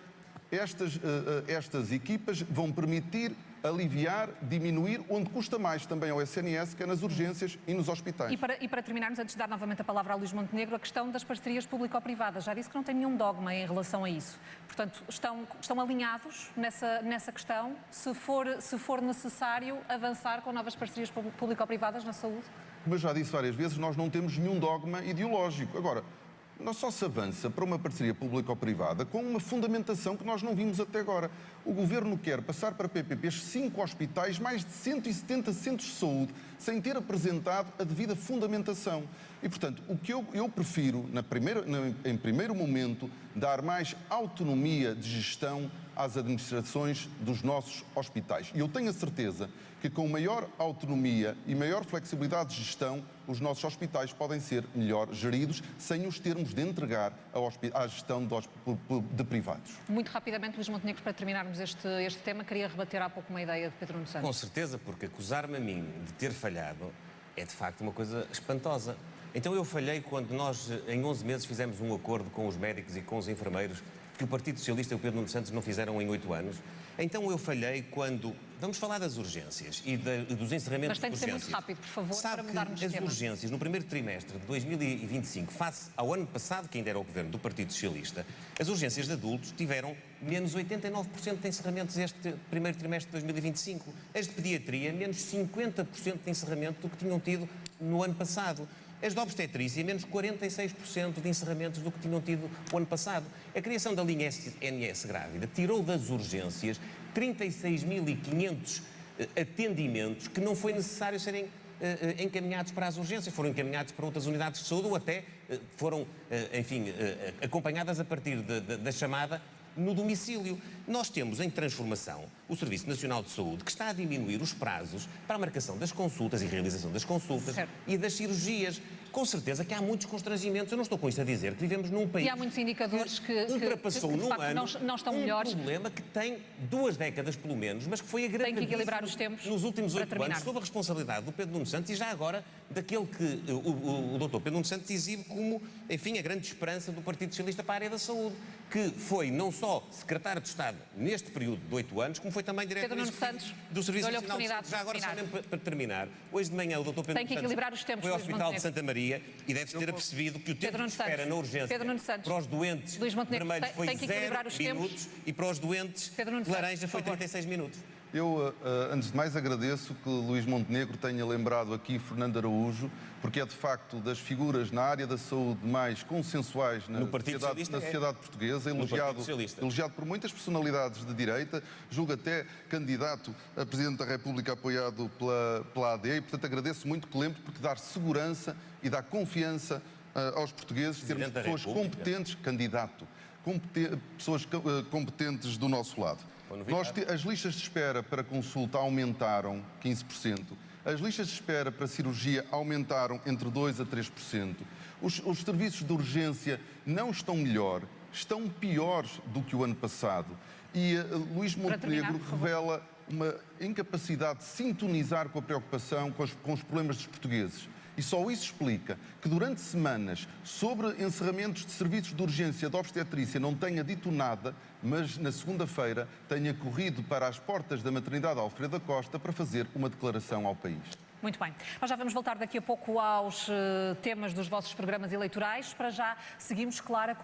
Estas equipas vão permitir aliviar, diminuir, onde custa mais também ao SNS, que é nas urgências e nos hospitais. E para terminarmos, antes de dar novamente a palavra a Luís Montenegro, a questão das parcerias público-privadas. Já disse que não tem nenhum dogma em relação a isso. Portanto, estão alinhados nessa questão, se for necessário avançar com novas parcerias público-privadas na saúde? Como eu já disse várias vezes, nós não temos nenhum dogma ideológico. Agora, nós só se avança para uma parceria público-privada com uma fundamentação que nós não vimos até agora. O Governo quer passar para PPPs 5 hospitais, mais de 170 centros de saúde, sem ter apresentado a devida fundamentação. E, portanto, o que eu prefiro, em primeiro momento, dar mais autonomia de gestão às administrações dos nossos hospitais. E eu tenho a certeza que com maior autonomia e maior flexibilidade de gestão, os nossos hospitais podem ser melhor geridos, sem os termos de entregar à gestão de privados. Muito rapidamente, Luís Montenegro, para terminarmos este tema, queria rebater há pouco uma ideia de Pedro Nuno Santos. Com certeza, porque acusar-me a mim de ter falhado é de facto uma coisa espantosa. Então eu falhei quando nós, em 11 meses, fizemos um acordo com os médicos e com os enfermeiros que o Partido Socialista e o Pedro Nuno Santos não fizeram em 8 anos. Então eu falhei quando... Vamos falar das urgências e dos encerramentos de urgências. Mas tem de ser muito rápido, por favor, para mudarmos de tema. As urgências, no primeiro trimestre de 2025, face ao ano passado, que ainda era o governo do Partido Socialista, as urgências de adultos tiveram menos 89% de encerramentos este primeiro trimestre de 2025. As de pediatria, menos 50% de encerramento do que tinham tido no ano passado. As de obstetrícia, menos 46% de encerramentos do que tinham tido o ano passado. A criação da linha SNS grávida tirou das urgências 36.500 atendimentos que não foi necessário serem encaminhados para as urgências, foram encaminhados para outras unidades de saúde ou até foram, acompanhadas a partir da chamada no domicílio. Nós temos em transformação o Serviço Nacional de Saúde, que está a diminuir os prazos para a marcação das consultas e realização das consultas e das cirurgias. Com certeza que há muitos constrangimentos. Eu não estou com isto a dizer que vivemos num país... E há muitos indicadores que ultrapassou de num facto, ano não estão melhores. Um problema que tem 2 décadas, pelo menos, mas que foi agravadíssimo. Tem que equilibrar os tempos nos últimos 8 anos, sob a responsabilidade responsabilidade do Pedro Nuno Santos e já agora daquele que o doutor Pedro Nuno Santos exibe como, enfim, a grande esperança do Partido Socialista para a área da saúde, que foi não só secretário de Estado neste período de 8 anos, como foi também diretor do Serviço Nacional de Saúde. Já agora, só mesmo para terminar, hoje de manhã o doutor Pedro Nuno Santos foi ao Hospital de Santa Maria e deve-se ter percebido que o tempo de espera na urgência para os doentes vermelhos foi 0 minutos e para os doentes laranja foi 36 minutos. Eu, antes de mais, agradeço que Luís Montenegro tenha lembrado aqui Fernando Araújo, porque é de facto das figuras na área da saúde mais consensuais na sociedade portuguesa, elogiado por muitas personalidades de direita, julgo até candidato a Presidente da República apoiado pela AD, e portanto agradeço muito que lembre, porque dá segurança e dá confiança aos portugueses termos pessoas competentes, pessoas competentes do nosso lado. As listas de espera para consulta aumentaram 15%. As listas de espera para cirurgia aumentaram entre 2% a 3%. Os serviços de urgência não estão melhor, estão piores do que o ano passado. E Luís Montenegro revela uma incapacidade de sintonizar com a preocupação com os problemas dos portugueses. E só isso explica que durante semanas, sobre encerramentos de serviços de urgência de obstetrícia, não tenha dito nada, mas na segunda-feira tenha corrido para as portas da maternidade Alfredo da Costa para fazer uma declaração ao país. Muito bem. Nós já vamos voltar daqui a pouco aos temas dos vossos programas eleitorais. Para já, seguimos, Clara,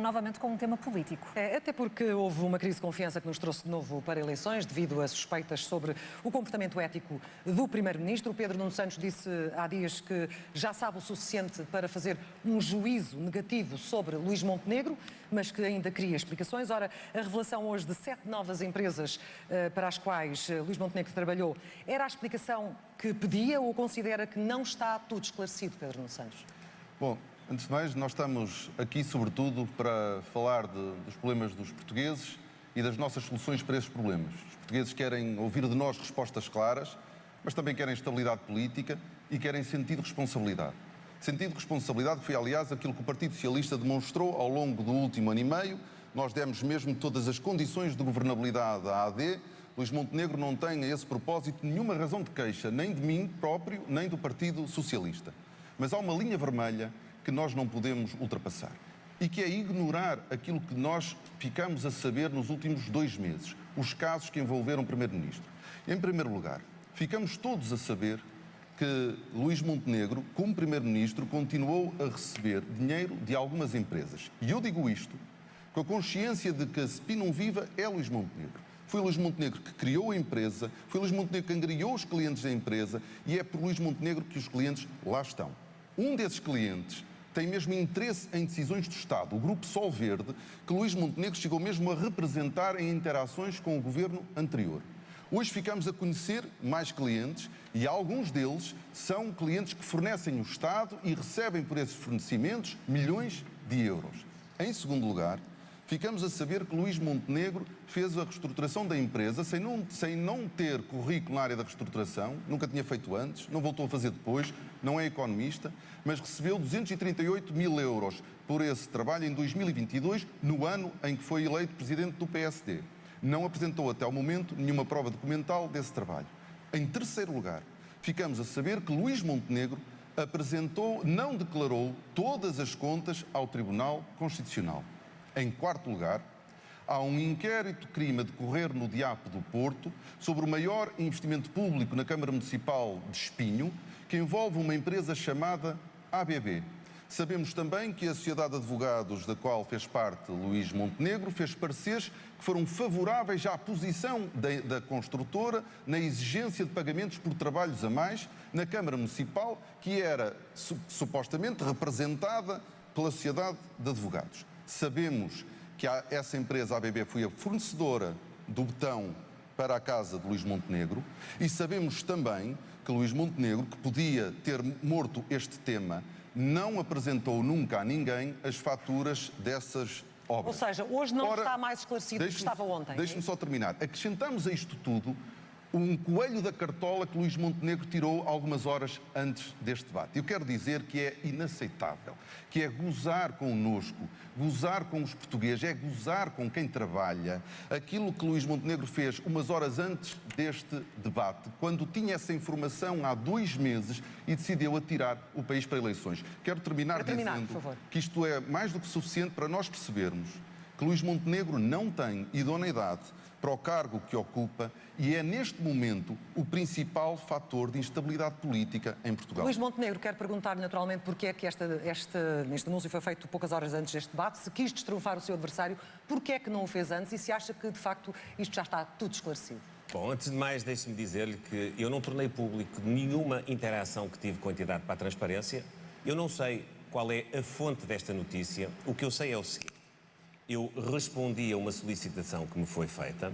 novamente com um tema político. Até porque houve uma crise de confiança que nos trouxe de novo para eleições, devido a suspeitas sobre o comportamento ético do Primeiro-Ministro. O Pedro Nuno Santos disse há dias que já sabe o suficiente para fazer um juízo negativo sobre Luís Montenegro, mas que ainda queria explicações. Ora, a revelação hoje de 7 novas empresas para as quais Luís Montenegro trabalhou era a explicação que pedia ou considera que não está tudo esclarecido, Pedro Nuno Santos? Bom, Antes de mais, nós estamos aqui, sobretudo, para falar dos problemas dos portugueses e das nossas soluções para esses problemas. Os portugueses querem ouvir de nós respostas claras, mas também querem estabilidade política e querem sentido de responsabilidade. Sentido de responsabilidade que foi, aliás, aquilo que o Partido Socialista demonstrou ao longo do último ano e meio. Nós demos mesmo todas as condições de governabilidade à AD. Luís Montenegro não tem a esse propósito nenhuma razão de queixa, nem de mim próprio, nem do Partido Socialista. Mas há uma linha vermelha que nós não podemos ultrapassar e que é ignorar aquilo que nós ficamos a saber nos últimos 2 meses, os casos que envolveram o Primeiro-Ministro. Em primeiro lugar, ficamos todos a saber que Luís Montenegro, como Primeiro-Ministro, continuou a receber dinheiro de algumas empresas. E eu digo isto com a consciência de que a Spinum Viva é Luís Montenegro. Foi Luís Montenegro que criou a empresa, foi Luís Montenegro que angariou os clientes da empresa e é por Luís Montenegro que os clientes lá estão. Um desses clientes tem mesmo interesse em decisões do Estado, o Grupo Sol Verde, que Luís Montenegro chegou mesmo a representar em interações com o governo anterior. Hoje ficamos a conhecer mais clientes e alguns deles são clientes que fornecem o Estado e recebem por esses fornecimentos milhões de euros. Em segundo lugar, ficamos a saber que Luís Montenegro fez a reestruturação da empresa sem não ter currículo na área da reestruturação, nunca tinha feito antes, não voltou a fazer depois, não é economista, mas recebeu 238 mil euros por esse trabalho em 2022, no ano em que foi eleito presidente do PSD. Não apresentou até ao momento nenhuma prova documental desse trabalho. Em terceiro lugar, ficamos a saber que Luís Montenegro não declarou todas as contas ao Tribunal Constitucional. Em quarto lugar, há um inquérito-crime a decorrer no DIAP do Porto sobre o maior investimento público na Câmara Municipal de Espinho, que envolve uma empresa chamada ABB. Sabemos também que a Sociedade de Advogados, da qual fez parte Luís Montenegro, fez pareceres que foram favoráveis à posição da construtora na exigência de pagamentos por trabalhos a mais na Câmara Municipal, que era supostamente representada pela Sociedade de Advogados. Sabemos que essa empresa, a ABB, foi a fornecedora do betão para a casa de Luís Montenegro e sabemos também que Luís Montenegro, que podia ter morto este tema, não apresentou nunca a ninguém as faturas dessas obras. Ou seja, hoje não está mais esclarecido do que estava ontem. Deixe-me só terminar. Acrescentamos a isto tudo um coelho da cartola que Luís Montenegro tirou algumas horas antes deste debate. Eu quero dizer que é inaceitável, que é gozar connosco, gozar com os portugueses, é gozar com quem trabalha. Aquilo que Luís Montenegro fez umas horas antes deste debate, quando tinha essa informação há 2 meses e decidiu atirar o país para eleições. Quero terminar dizendo que isto é mais do que suficiente para nós percebermos que Luís Montenegro não tem idoneidade para o cargo que ocupa e é, neste momento, o principal fator de instabilidade política em Portugal. Luís Montenegro, quero perguntar naturalmente porque é que este anúncio foi feito poucas horas antes deste debate, se quis destrunfar o seu adversário, porque é que não o fez antes e se acha que, de facto, isto já está tudo esclarecido? Bom, antes de mais, deixe-me dizer-lhe que eu não tornei público nenhuma interação que tive com a entidade para a transparência. Eu não sei qual é a fonte desta notícia. O que eu sei é o seguinte. Eu respondi a uma solicitação que me foi feita.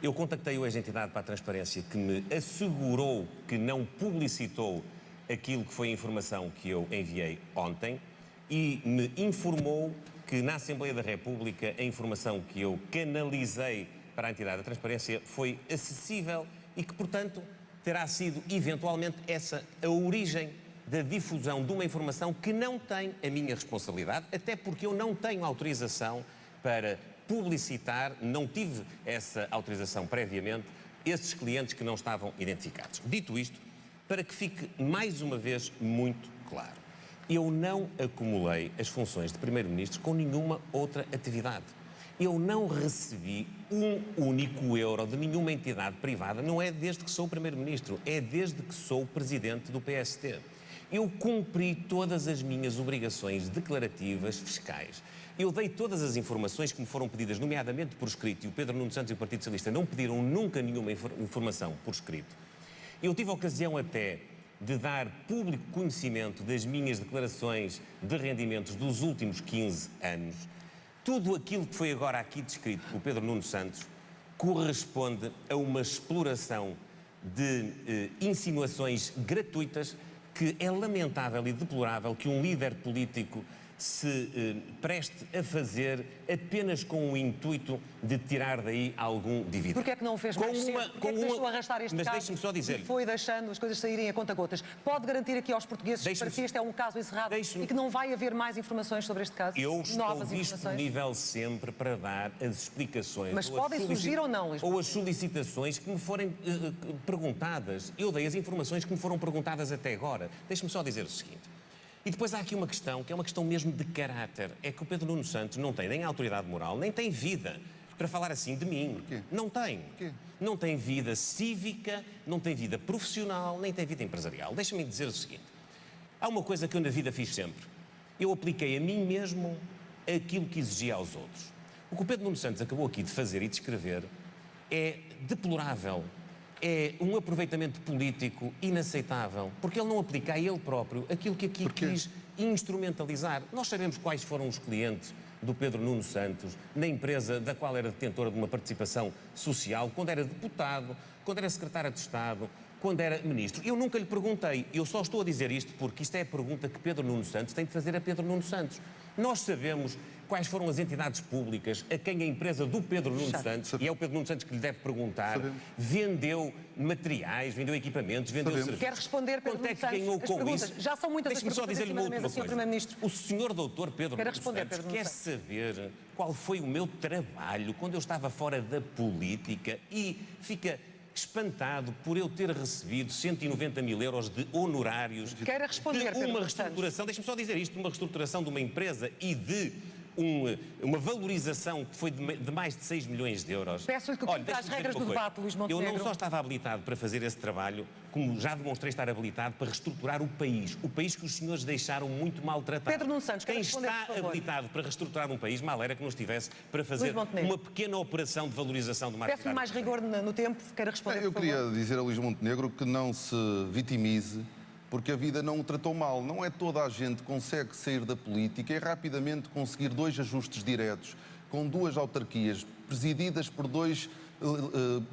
Eu contactei hoje a entidade para a transparência que me assegurou que não publicitou aquilo que foi a informação que eu enviei ontem e me informou que na Assembleia da República a informação que eu canalizei para a entidade da transparência foi acessível e que, portanto, terá sido eventualmente essa a origem da difusão de uma informação que não tem a minha responsabilidade, até porque eu não tenho autorização para publicitar, não tive essa autorização previamente, esses clientes que não estavam identificados. Dito isto, para que fique mais uma vez muito claro, eu não acumulei as funções de Primeiro-Ministro com nenhuma outra atividade. Eu não recebi um único euro de nenhuma entidade privada, não é desde que sou Primeiro-Ministro, é desde que sou Presidente do PSD. Eu cumpri todas as minhas obrigações declarativas fiscais. Eu dei todas as informações que me foram pedidas, nomeadamente por escrito, e o Pedro Nuno Santos e o Partido Socialista não pediram nunca nenhuma informação por escrito. Eu tive a ocasião até de dar público conhecimento das minhas declarações de rendimentos dos últimos 15 anos. Tudo aquilo que foi agora aqui descrito pelo Pedro Nuno Santos corresponde a uma exploração de insinuações gratuitas que é lamentável e deplorável que um líder político se preste a fazer apenas com o intuito de tirar daí algum dividendo. Porquê é que não o fez mais cedo? Porquê é que deixou arrastar este caso? Mas deixe-me só dizer. E foi deixando as coisas saírem a conta-gotas. Pode garantir aqui aos portugueses que para si este é um caso encerrado e que não vai haver mais informações sobre este caso? Eu estou disponível sempre para dar as explicações. Mas podem surgir ou não, ou as solicitações que me forem perguntadas. Eu dei as informações que me foram perguntadas até agora. Deixe-me só dizer o seguinte. E depois há aqui uma questão, que é uma questão mesmo de caráter. É que o Pedro Nuno Santos não tem nem autoridade moral, nem tem vida para falar assim de mim. Porquê? Não tem. Porquê? Não tem vida cívica, não tem vida profissional, nem tem vida empresarial. Deixa-me dizer o seguinte. Há uma coisa que eu na vida fiz sempre. Eu apliquei a mim mesmo aquilo que exigia aos outros. O que o Pedro Nuno Santos acabou aqui de fazer e de escrever é deplorável. É um aproveitamento político inaceitável, porque ele não aplica a ele próprio aquilo que aqui quis instrumentalizar. Nós sabemos quais foram os clientes do Pedro Nuno Santos na empresa da qual era detentora de uma participação social, quando era deputado, quando era secretário de Estado, quando era ministro. Eu nunca lhe perguntei, eu só estou a dizer isto porque isto é a pergunta que Pedro Nuno Santos tem de fazer a Pedro Nuno Santos. Nós sabemos quais foram as entidades públicas a quem a empresa do Pedro Nuno Santos, e é o Pedro Nuno Santos que lhe deve perguntar, vendeu materiais, vendeu equipamentos, vendeu serviços. Quer responder, Pedro Nuno Santos, as perguntas? Já são muitas as perguntas em cima da mesa, Sr. Primeiro-Ministro. O Sr. Doutor Pedro Nuno Santos quer saber qual foi o meu trabalho quando eu estava fora da política e fica espantado por eu ter recebido 190 mil euros de honorários de uma reestruturação, deixe-me só dizer isto, de uma reestruturação de uma empresa e de uma valorização que foi de mais de 6 milhões de euros. Peço-lhe que cumpra as regras do debate, Luís Montenegro. Eu não só estava habilitado para fazer esse trabalho, como já demonstrei estar habilitado para reestruturar o país que os senhores deixaram muito maltratado. Pedro Nuno Santos, quem está habilitado para reestruturar um país, mal era que não estivesse para fazer uma pequena operação de valorização de uma atividade. Peço-lhe mais rigor no tempo, quero responder, Eu queria dizer a Luís Montenegro que não se vitimize, porque a vida não o tratou mal. Não é toda a gente que consegue sair da política e rapidamente conseguir 2 ajustes diretos com 2 autarquias presididas por 2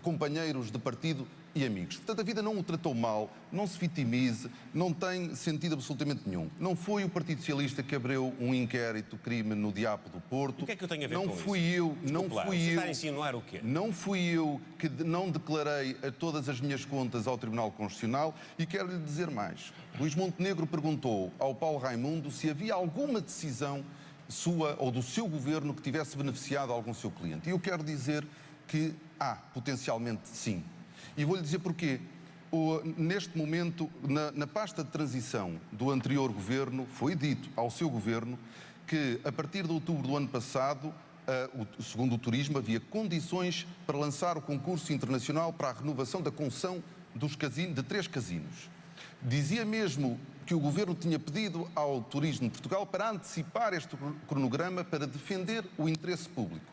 companheiros de partido e amigos. Portanto, a vida não o tratou mal, não se vitimize, não tem sentido absolutamente nenhum. Não foi o Partido Socialista que abriu um inquérito crime no Diapo do Porto. O que é que eu tenho a ver com isso? Não fui eu. Você está a insinuar o quê? Não fui eu que não declarei a todas as minhas contas ao Tribunal Constitucional e quero lhe dizer mais. Luís Montenegro perguntou ao Paulo Raimundo se havia alguma decisão sua ou do seu governo que tivesse beneficiado algum seu cliente. E eu quero dizer que há, potencialmente, sim. E vou-lhe dizer porquê. Neste momento, na pasta de transição do anterior governo, foi dito ao seu governo que, a partir de outubro do ano passado, segundo o turismo, havia condições para lançar o concurso internacional para a renovação da concessão de 3 casinos. Dizia mesmo que o governo tinha pedido ao Turismo de Portugal para antecipar este cronograma para defender o interesse público.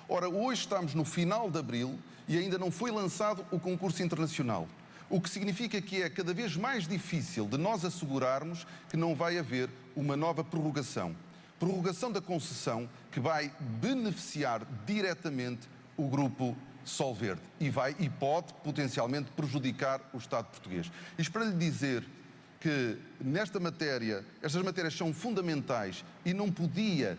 Ora, hoje estamos no final de abril e ainda não foi lançado o concurso internacional. O que significa que é cada vez mais difícil de nós assegurarmos que não vai haver uma nova prorrogação. Prorrogação da concessão que vai beneficiar diretamente o Grupo Sol Verde e pode potencialmente prejudicar o Estado português. Isto para lhe dizer que nesta matéria, estas matérias são fundamentais e não podia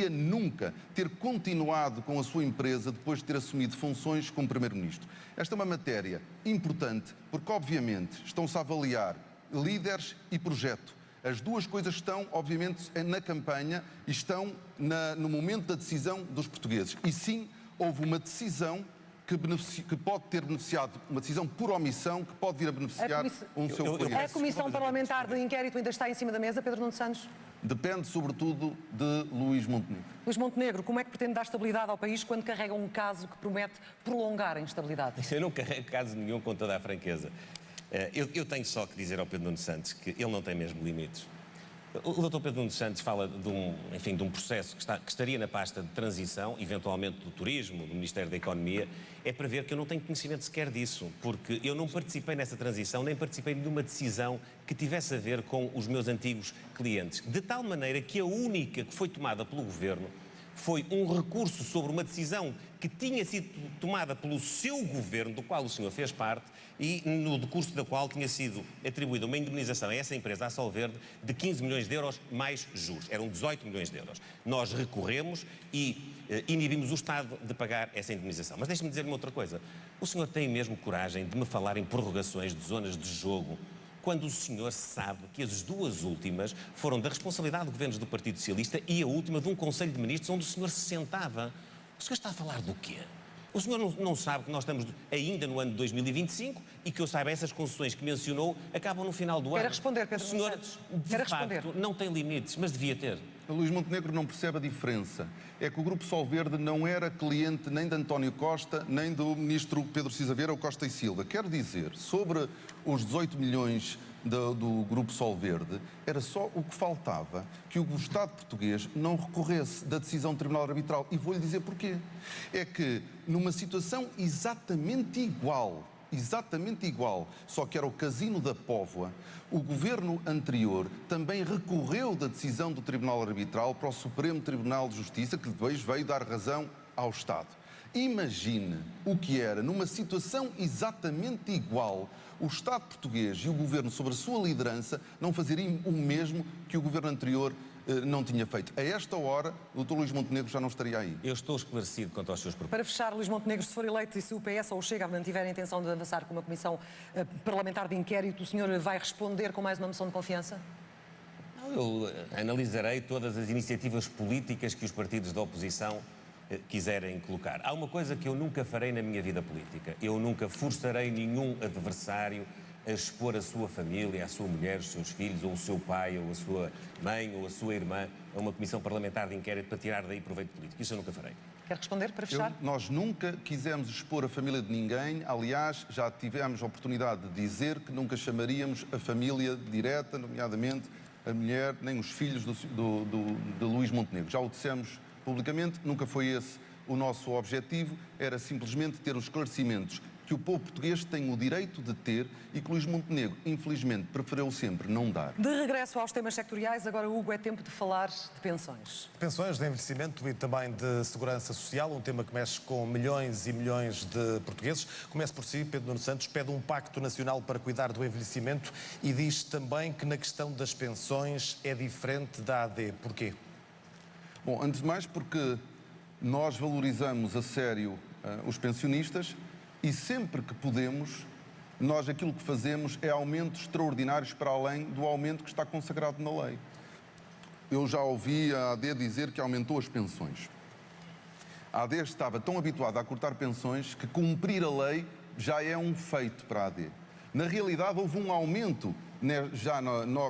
nunca ter continuado com a sua empresa depois de ter assumido funções como Primeiro-Ministro. Esta é uma matéria importante porque, obviamente, estão-se a avaliar líderes e projeto. As 2 coisas estão, obviamente, na campanha e estão no momento da decisão dos portugueses. E sim, houve uma decisão que pode ter beneficiado, uma decisão por omissão, que pode vir a beneficiar seu cliente. A Comissão Parlamentar de Inquérito ainda está em cima da mesa, Pedro Nuno Santos? Depende, sobretudo, de Luís Montenegro. Luís Montenegro, como é que pretende dar estabilidade ao país quando carrega um caso que promete prolongar a instabilidade? Eu não carrego caso nenhum, com toda a franqueza. Eu tenho só que dizer ao Pedro Nuno Santos que ele não tem mesmo limites. O Dr. Pedro Nuno Santos fala de um processo que estaria na pasta de transição, eventualmente do turismo, do Ministério da Economia. É para ver que eu não tenho conhecimento sequer disso, porque eu não participei nessa transição, nem participei de nenhuma decisão que tivesse a ver com os meus antigos clientes. De tal maneira que a única que foi tomada pelo Governo foi um recurso sobre uma decisão que tinha sido tomada pelo seu governo, do qual o senhor fez parte, e no decurso da qual tinha sido atribuída uma indemnização a essa empresa, a Solverde, de 15 milhões de euros mais juros. Eram 18 milhões de euros. Nós recorremos e inibimos o Estado de pagar essa indemnização. Mas deixe-me dizer-lhe uma outra coisa. O senhor tem mesmo coragem de me falar em prorrogações de zonas de jogo, quando o senhor sabe que as duas últimas foram da responsabilidade de governos do Partido Socialista e a última de um Conselho de Ministros onde o senhor se sentava? O senhor está a falar do quê? O senhor não sabe que nós estamos ainda no ano de 2025 e que eu saiba, essas concessões que mencionou acabam no final do ano. Quer responder, Pedro O senhor, Santos? de Quer facto, responder? não tem limites, mas devia ter. Luís Montenegro não percebe a diferença. É que o Grupo Solverde não era cliente nem de António Costa, nem do ministro Pedro Cisa Vieira ou Costa e Silva. Quero dizer, sobre os 18 milhões do Grupo Solverde, era só o que faltava que o Estado português não recorresse da decisão do Tribunal Arbitral. E vou-lhe dizer porquê. É que numa situação exatamente igual, só que era o Casino da Póvoa, o governo anterior também recorreu da decisão do Tribunal Arbitral para o Supremo Tribunal de Justiça, que depois veio dar razão ao Estado. Imagine o que era, numa situação exatamente igual, o Estado português e o governo, sob a sua liderança, não fazerem o mesmo que o governo anterior não tinha feito. A esta hora, o Dr. Luís Montenegro já não estaria aí. Eu estou esclarecido quanto aos seus propósitos. Para fechar, Luís Montenegro, se for eleito e se o PS ou o Chega mantiver a intenção de avançar com uma comissão parlamentar de inquérito, o senhor vai responder com mais uma moção de confiança? Eu analisarei todas as iniciativas políticas que os partidos da oposição quiserem colocar. Há uma coisa que eu nunca farei na minha vida política. Eu nunca forçarei nenhum adversário a expor a sua família, a sua mulher, os seus filhos, ou o seu pai, ou a sua mãe, ou a sua irmã, a uma comissão parlamentar de inquérito para tirar daí proveito político. Isso eu nunca farei. Quer responder para fechar? Nós nunca quisemos expor a família de ninguém. Aliás, já tivemos a oportunidade de dizer que nunca chamaríamos a família direta, nomeadamente a mulher, nem os filhos de Luís Montenegro. Já o dissemos publicamente, nunca foi esse o nosso objetivo, era simplesmente ter os esclarecimentos que o povo português tem o direito de ter e que Luís Montenegro, infelizmente, preferiu sempre não dar. De regresso aos temas sectoriais, agora, Hugo, é tempo de falar de pensões. Pensões, de envelhecimento e também de segurança social, um tema que mexe com milhões e milhões de portugueses. Começo por si, Pedro Nuno Santos, pede um pacto nacional para cuidar do envelhecimento e diz também que na questão das pensões é diferente da AD. Porquê? Bom, antes de mais porque nós valorizamos a sério os pensionistas e sempre que podemos, nós aquilo que fazemos é aumentos extraordinários para além do aumento que está consagrado na lei. Eu já ouvi a AD dizer que aumentou as pensões. A AD estava tão habituada a cortar pensões que cumprir a lei já é um feito para a AD. Na realidade, houve um aumento, já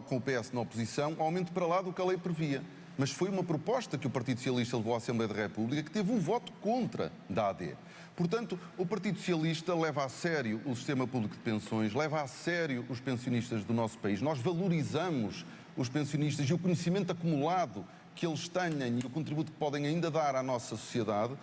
com o PS na oposição, um aumento para lá do que a lei previa. Mas foi uma proposta que o Partido Socialista levou à Assembleia da República que teve um voto contra da AD. Portanto, o Partido Socialista leva a sério o sistema público de pensões, leva a sério os pensionistas do nosso país. Nós valorizamos os pensionistas e o conhecimento acumulado que eles tenham e o contributo que podem ainda dar à nossa sociedade.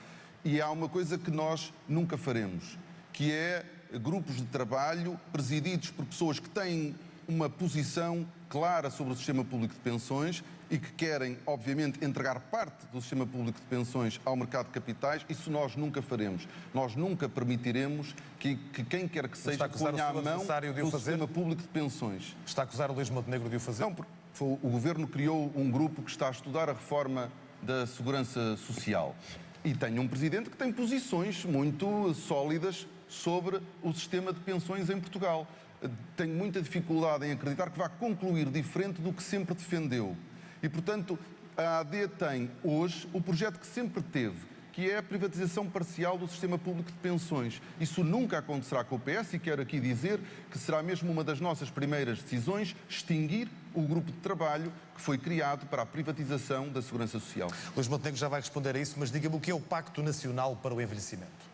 E há uma coisa que nós nunca faremos, que é grupos de trabalho presididos por pessoas que têm uma posição clara sobre o sistema público de pensões e que querem, obviamente, entregar parte do sistema público de pensões ao mercado de capitais. Isso nós nunca faremos. Nós nunca permitiremos que quem quer que seja ponha a mão no sistema público de pensões. Está a acusar o Luís Montenegro de o fazer? Não, porque o Governo criou um grupo que está a estudar a reforma da segurança social e tem um presidente que tem posições muito sólidas sobre o sistema de pensões em Portugal. Tenho muita dificuldade em acreditar que vá concluir diferente do que sempre defendeu. E, portanto, a AD tem hoje o projeto que sempre teve, que é a privatização parcial do sistema público de pensões. Isso nunca acontecerá com o PS e quero aqui dizer que será mesmo uma das nossas primeiras decisões extinguir o grupo de trabalho que foi criado para a privatização da segurança social. Luís Montenegro já vai responder a isso, mas diga-me o que é o Pacto Nacional para o Envelhecimento?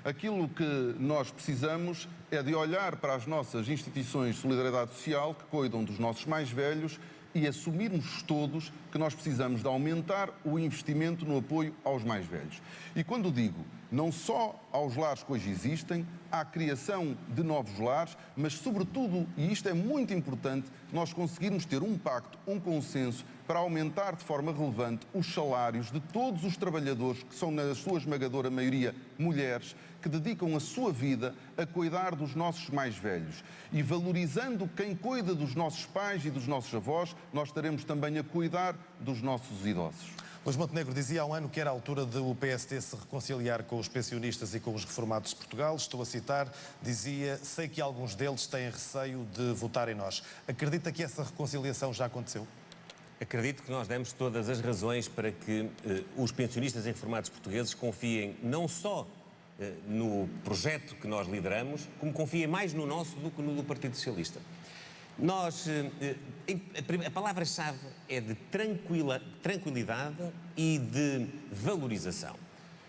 Aquilo que nós precisamos é de olhar para as nossas instituições de solidariedade social que cuidam dos nossos mais velhos e assumirmos todos que nós precisamos de aumentar o investimento no apoio aos mais velhos. E quando digo não só aos lares que hoje existem, à criação de novos lares, mas sobretudo, e isto é muito importante, nós conseguirmos ter um pacto, um consenso para aumentar de forma relevante os salários de todos os trabalhadores, que são na sua esmagadora maioria mulheres, que dedicam a sua vida a cuidar dos nossos mais velhos. E valorizando quem cuida dos nossos pais e dos nossos avós, nós estaremos também a cuidar dos nossos idosos. Luís Montenegro dizia há um ano que era a altura de o PSD se reconciliar com os pensionistas e com os reformados de Portugal. Estou a citar, dizia: sei que alguns deles têm receio de votar em nós. Acredita que essa reconciliação já aconteceu? Acredito que nós demos todas as razões para que os pensionistas e reformados portugueses confiem não só no projeto que nós lideramos, como confiem mais no nosso do que no do Partido Socialista. A palavra-chave é de tranquilidade e de valorização.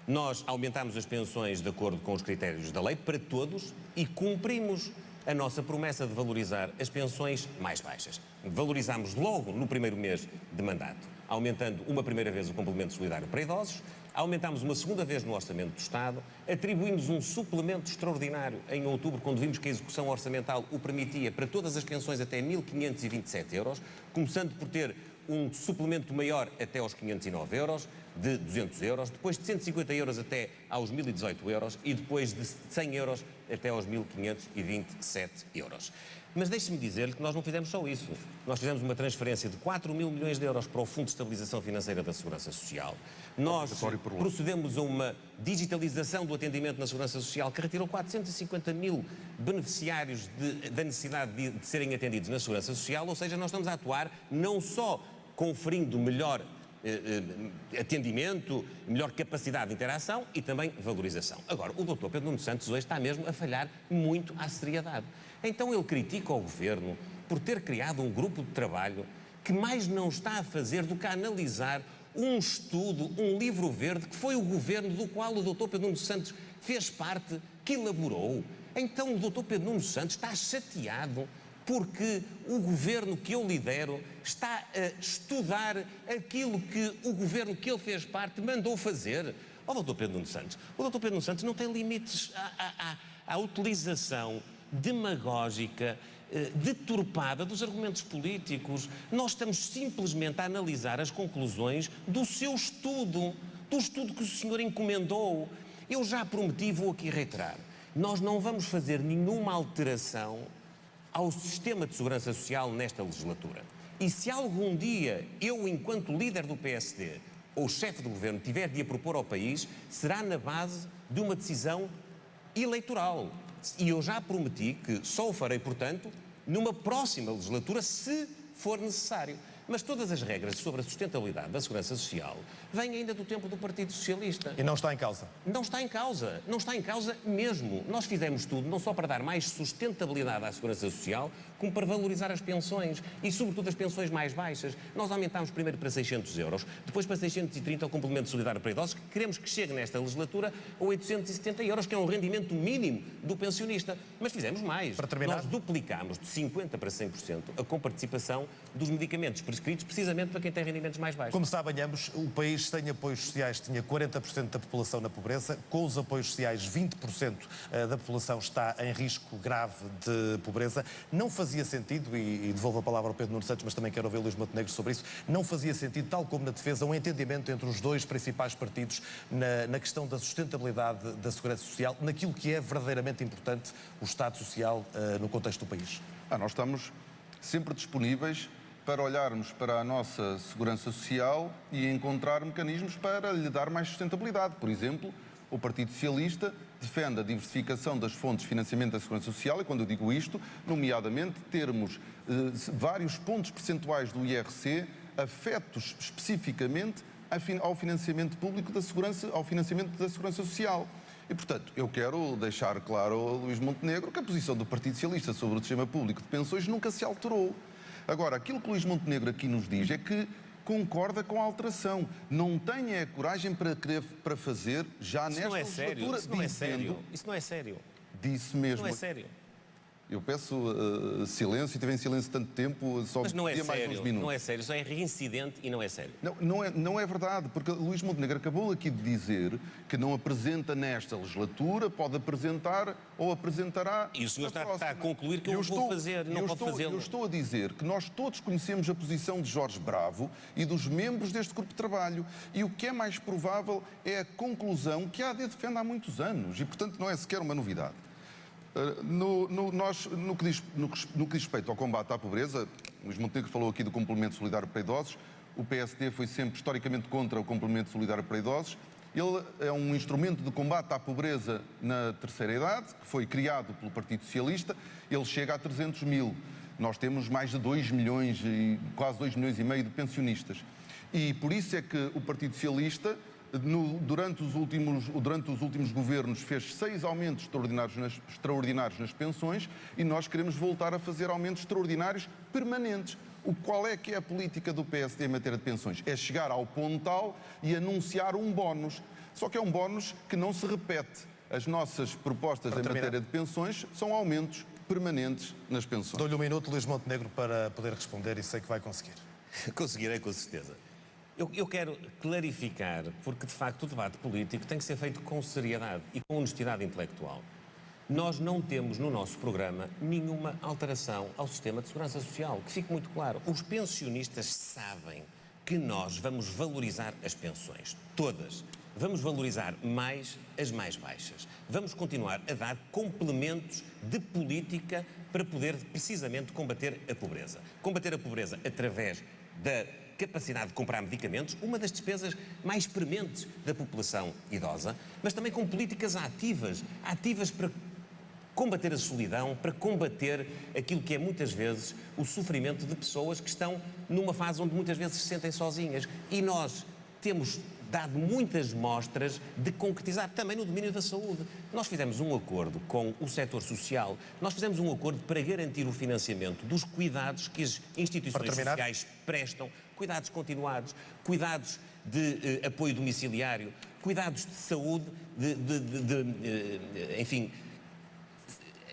Nós aumentámos as pensões de acordo com os critérios da lei para todos e cumprimos a nossa promessa de valorizar as pensões mais baixas. Valorizámos logo no primeiro mês de mandato, aumentando uma primeira vez o complemento solidário para idosos, aumentámos uma segunda vez no Orçamento do Estado, atribuímos um suplemento extraordinário em outubro, quando vimos que a execução orçamental o permitia para todas as pensões até 1.527 euros, começando por ter um suplemento maior até aos 509 euros, de 200 euros, depois de 150 euros até aos 1.018 euros e depois de 100 euros até aos 1.527 euros. Mas deixe-me dizer-lhe que nós não fizemos só isso. Nós fizemos uma transferência de 4 mil milhões de euros para o Fundo de Estabilização Financeira da Segurança Social. Nós procedemos a uma digitalização do atendimento na Segurança Social que retirou 450 mil beneficiários da necessidade de serem atendidos na Segurança Social, ou seja, nós estamos a atuar não só conferindo melhor atendimento, melhor capacidade de interação e também valorização. Agora, o Dr. Pedro Nuno Santos hoje está mesmo a falhar muito à seriedade. Então ele critica o Governo por ter criado um grupo de trabalho que mais não está a fazer do que a analisar um estudo, um livro verde, que foi o Governo do qual o Dr. Pedro Nuno Santos fez parte, que elaborou. Então o Dr. Pedro Nuno Santos está chateado porque o Governo que eu lidero está a estudar aquilo que o Governo que ele fez parte mandou fazer. Ó, Dr. Pedro Nuno Santos, o Dr. Pedro Nuno Santos não tem limites à utilização demagógica, deturpada dos argumentos políticos. Nós estamos simplesmente a analisar as conclusões do seu estudo, do estudo que o senhor encomendou. Eu já prometi, vou aqui reiterar, nós não vamos fazer nenhuma alteração ao sistema de segurança social nesta legislatura. E se algum dia eu, enquanto líder do PSD ou chefe de governo, tiver de a propor ao país, será na base de uma decisão eleitoral. E eu já prometi que só o farei, portanto, numa próxima legislatura, se for necessário. Mas todas as regras sobre a sustentabilidade da segurança social vêm ainda do tempo do Partido Socialista. E não está em causa? Não está em causa. Não está em causa mesmo. Nós fizemos tudo, não só para dar mais sustentabilidade à segurança social, como para valorizar as pensões e, sobretudo, as pensões mais baixas. Nós aumentámos primeiro para 600 euros, depois para 630 o complemento solidário para idosos, que queremos que chegue nesta legislatura a 870 euros, que é um rendimento mínimo do pensionista. Mas fizemos mais. Para terminar, nós duplicámos de 50% para 100% a comparticipação dos medicamentos prescritos precisamente para quem tem rendimentos mais baixos. Como sabem ambos, o país sem apoios sociais tinha 40% da população na pobreza. Com os apoios sociais, 20% da população está em risco grave de pobreza. Não fazia sentido, e devolvo a palavra ao Pedro Nuno Santos, mas também quero ouvir Luís Montenegro sobre isso, não fazia sentido, tal como na defesa, um entendimento entre os dois principais partidos na questão da sustentabilidade da segurança social, naquilo que é verdadeiramente importante, o Estado Social no contexto do país. Nós estamos sempre disponíveis para olharmos para a nossa segurança social e encontrar mecanismos para lhe dar mais sustentabilidade. Por exemplo, o Partido Socialista defende a diversificação das fontes de financiamento da segurança social e, quando eu digo isto, nomeadamente termos vários pontos percentuais do IRC afetos especificamente ao financiamento público da segurança, ao financiamento da segurança social. E, portanto, eu quero deixar claro ao Luís Montenegro que a posição do Partido Socialista sobre o sistema público de pensões nunca se alterou. Agora, aquilo que o Luís Montenegro aqui nos diz é que concorda com a alteração. Não tem a coragem para fazer já nesta legislatura. Isso não é sério. Isso não é sério. Disse mesmo. Isso não é sério. Eu peço silêncio, e tive em silêncio tanto tempo, só Mas não é tinha mais uns sério, minutos. não é sério, só é reincidente e não é sério. Não é verdade, porque Luís Montenegro acabou aqui de dizer que não apresenta nesta legislatura, pode apresentar ou apresentará. E o senhor na está a próxima. concluir que eu vou fazer, não pode fazê-lo. Eu estou a dizer que nós todos conhecemos a posição de Jorge Bravo e dos membros deste grupo de trabalho. E o que é mais provável é a conclusão que a AD defende há muitos anos. E, portanto, não é sequer uma novidade. No que diz respeito ao combate à pobreza, Luís Montenegro falou aqui do complemento solidário para idosos. O PSD foi sempre historicamente contra o complemento solidário para idosos. Ele é um instrumento de combate à pobreza na terceira idade, que foi criado pelo Partido Socialista. Ele chega a 300 mil. Nós temos mais de 2 milhões, quase 2 milhões e meio de pensionistas. E por isso é que o Partido Socialista, durante os últimos governos, fez 6 aumentos extraordinários nas pensões, e nós queremos voltar a fazer aumentos extraordinários permanentes. Qual é que é a política do PSD em matéria de pensões? É chegar ao pontal e anunciar um bónus. Só que é um bónus que não se repete. As nossas propostas em matéria de pensões são aumentos permanentes nas pensões. Dou-lhe um minuto, Luís Montenegro, para poder responder, e sei que vai conseguir. Conseguirei, com certeza. Eu quero clarificar, porque de facto o debate político tem que ser feito com seriedade e com honestidade intelectual. Nós não temos no nosso programa nenhuma alteração ao sistema de segurança social, que fique muito claro. Os pensionistas sabem que nós vamos valorizar as pensões, todas. Vamos valorizar mais as mais baixas. Vamos continuar a dar complementos de política para poder precisamente combater a pobreza. Combater a pobreza através da capacidade de comprar medicamentos, uma das despesas mais prementes da população idosa, mas também com políticas ativas para combater a solidão, para combater aquilo que é muitas vezes o sofrimento de pessoas que estão numa fase onde muitas vezes se sentem sozinhas. E nós temos dado muitas mostras de concretizar também no domínio da saúde. Nós fizemos um acordo com o setor social, nós fizemos um acordo para garantir o financiamento dos cuidados que as instituições sociais prestam, cuidados continuados, cuidados de apoio domiciliário, cuidados de saúde, enfim,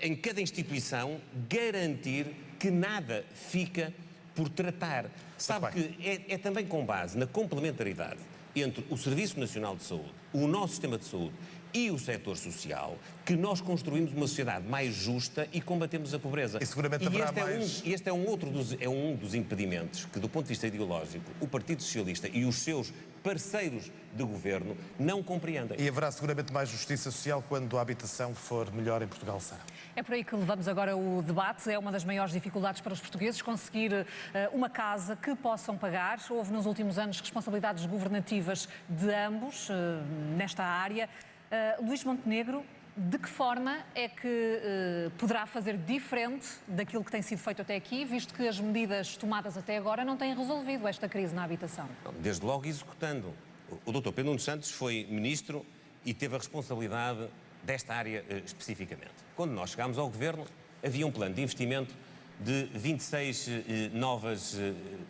em cada instituição garantir que nada fica por tratar. Sabe que é também com base na complementaridade entre o Serviço Nacional de Saúde, o nosso sistema de saúde e o setor social, que nós construímos uma sociedade mais justa e combatemos a pobreza. E seguramente haverá mais... Este é um dos impedimentos que, do ponto de vista ideológico, o Partido Socialista e os seus parceiros de governo não compreendem. E haverá seguramente mais justiça social quando a habitação for melhor em Portugal, Sara. É por aí que levamos agora o debate. É uma das maiores dificuldades para os portugueses conseguir uma casa que possam pagar. Houve nos últimos anos responsabilidades governativas de ambos nesta área. Luís Montenegro, de que forma é que poderá fazer diferente daquilo que tem sido feito até aqui, visto que as medidas tomadas até agora não têm resolvido esta crise na habitação? Desde logo executando. O Dr. Pedro Nuno Santos foi ministro e teve a responsabilidade desta área especificamente. Quando nós chegámos ao governo, havia um plano de investimento de 26 novas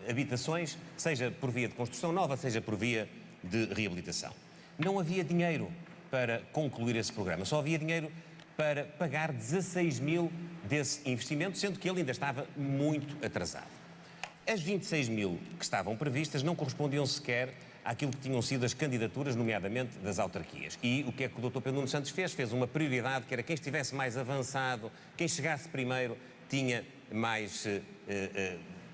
habitações, seja por via de construção nova, seja por via de reabilitação. Não havia dinheiro para concluir esse programa, só havia dinheiro para pagar 16 mil desse investimento, sendo que ele ainda estava muito atrasado. As 26 mil que estavam previstas não correspondiam sequer àquilo que tinham sido as candidaturas, nomeadamente das autarquias. E o que é que o Dr. Pedro Nuno Santos fez? Fez uma prioridade, que era quem estivesse mais avançado, quem chegasse primeiro, tinha mais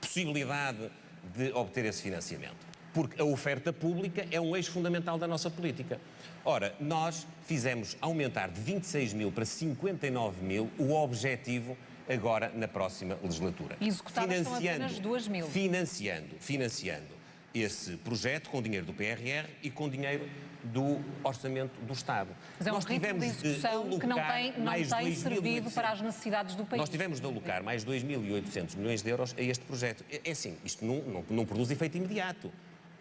possibilidade de obter esse financiamento. Porque a oferta pública é um eixo fundamental da nossa política. Ora, nós fizemos aumentar de 26 mil para 59 mil o objetivo agora na próxima legislatura. E executadas são apenas 2 mil. Financiando esse projeto com dinheiro do PRR e com dinheiro do Orçamento do Estado. Mas é um ritmo de execução que não tem servido para as necessidades do país. Nós tivemos de alocar mais 2.800 milhões de euros a este projeto. É assim, isto não produz efeito imediato,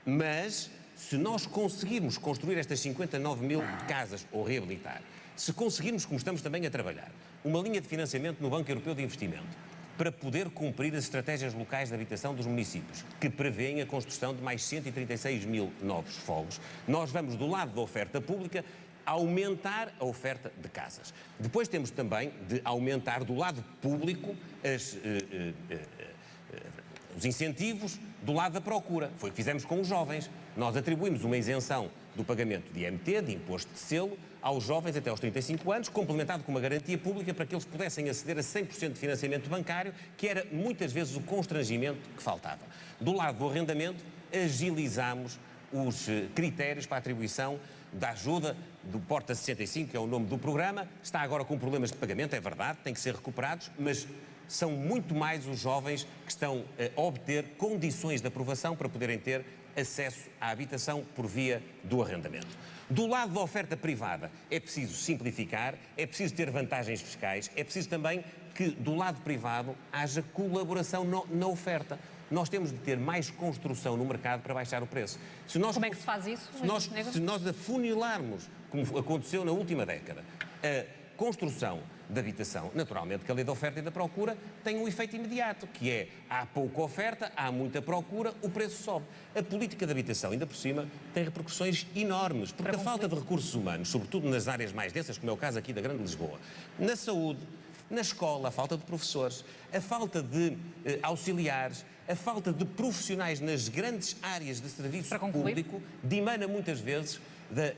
mas se nós conseguirmos construir estas 59 mil casas ou reabilitar, se conseguirmos, como estamos também a trabalhar, uma linha de financiamento no Banco Europeu de Investimento, para poder cumprir as estratégias locais de habitação dos municípios, que prevêem a construção de mais 136 mil novos fogos, nós vamos do lado da oferta pública aumentar a oferta de casas. Depois temos também de aumentar do lado público os incentivos do lado da procura. Foi o que fizemos com os jovens. Nós atribuímos uma isenção do pagamento de IMT, de imposto de selo, aos jovens até aos 35 anos, complementado com uma garantia pública para que eles pudessem aceder a 100% de financiamento bancário, que era muitas vezes o constrangimento que faltava. Do lado do arrendamento, agilizamos os critérios para a atribuição da ajuda do Porta 65, que é o nome do programa. Está agora com problemas de pagamento, é verdade, tem que ser recuperados, mas são muito mais os jovens que estão a obter condições de aprovação para poderem ter acesso à habitação por via do arrendamento. Do lado da oferta privada é preciso simplificar, é preciso ter vantagens fiscais, é preciso também que do lado privado haja colaboração na oferta. Nós temos de ter mais construção no mercado para baixar o preço. Como é que se faz isso? Se nós afunilarmos, como aconteceu na última década, a construção de habitação, naturalmente que a lei da oferta e da procura tem um efeito imediato, que é, há pouca oferta, há muita procura, o preço sobe. A política de habitação, ainda por cima, tem repercussões enormes, porque a falta de recursos humanos, sobretudo nas áreas mais densas, como é o caso aqui da Grande Lisboa, na saúde, na escola, a falta de professores, a falta de auxiliares, a falta de profissionais nas grandes áreas de serviço público, dimana muitas vezes da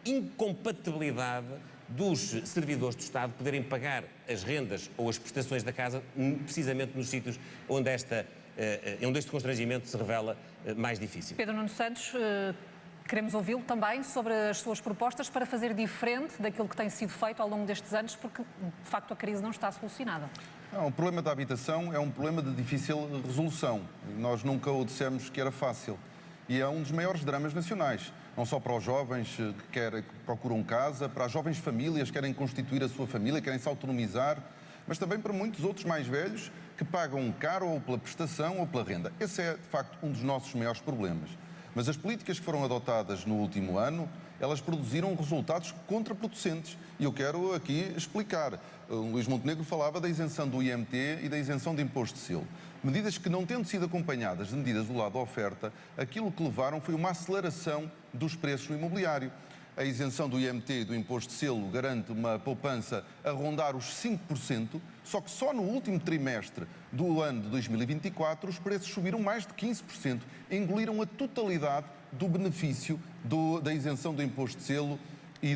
incompatibilidade dos servidores do Estado poderem pagar as rendas ou as prestações da casa precisamente nos sítios onde este constrangimento se revela mais difícil. Pedro Nuno Santos, queremos ouvi-lo também sobre as suas propostas para fazer diferente daquilo que tem sido feito ao longo destes anos, porque de facto a crise não está solucionada. Não, o problema da habitação é um problema de difícil resolução. Nós nunca o dissemos que era fácil. E é um dos maiores dramas nacionais. Não só para os jovens que procuram casa, para as jovens famílias que querem constituir a sua família, querem se autonomizar, mas também para muitos outros mais velhos que pagam caro ou pela prestação ou pela renda. Esse é, de facto, um dos nossos maiores problemas. Mas as políticas que foram adotadas no último ano, elas produziram resultados contraproducentes. E eu quero aqui explicar. O Luís Montenegro falava da isenção do IMT e da isenção de imposto de selo. Medidas que, não tendo sido acompanhadas de medidas do lado da oferta, aquilo que levaram foi uma aceleração dos preços do imobiliário. A isenção do IMT e do imposto de selo garante uma poupança a rondar os 5%, só que só no último trimestre do ano de 2024 os preços subiram mais de 15%, engoliram a totalidade do benefício da isenção do imposto de selo e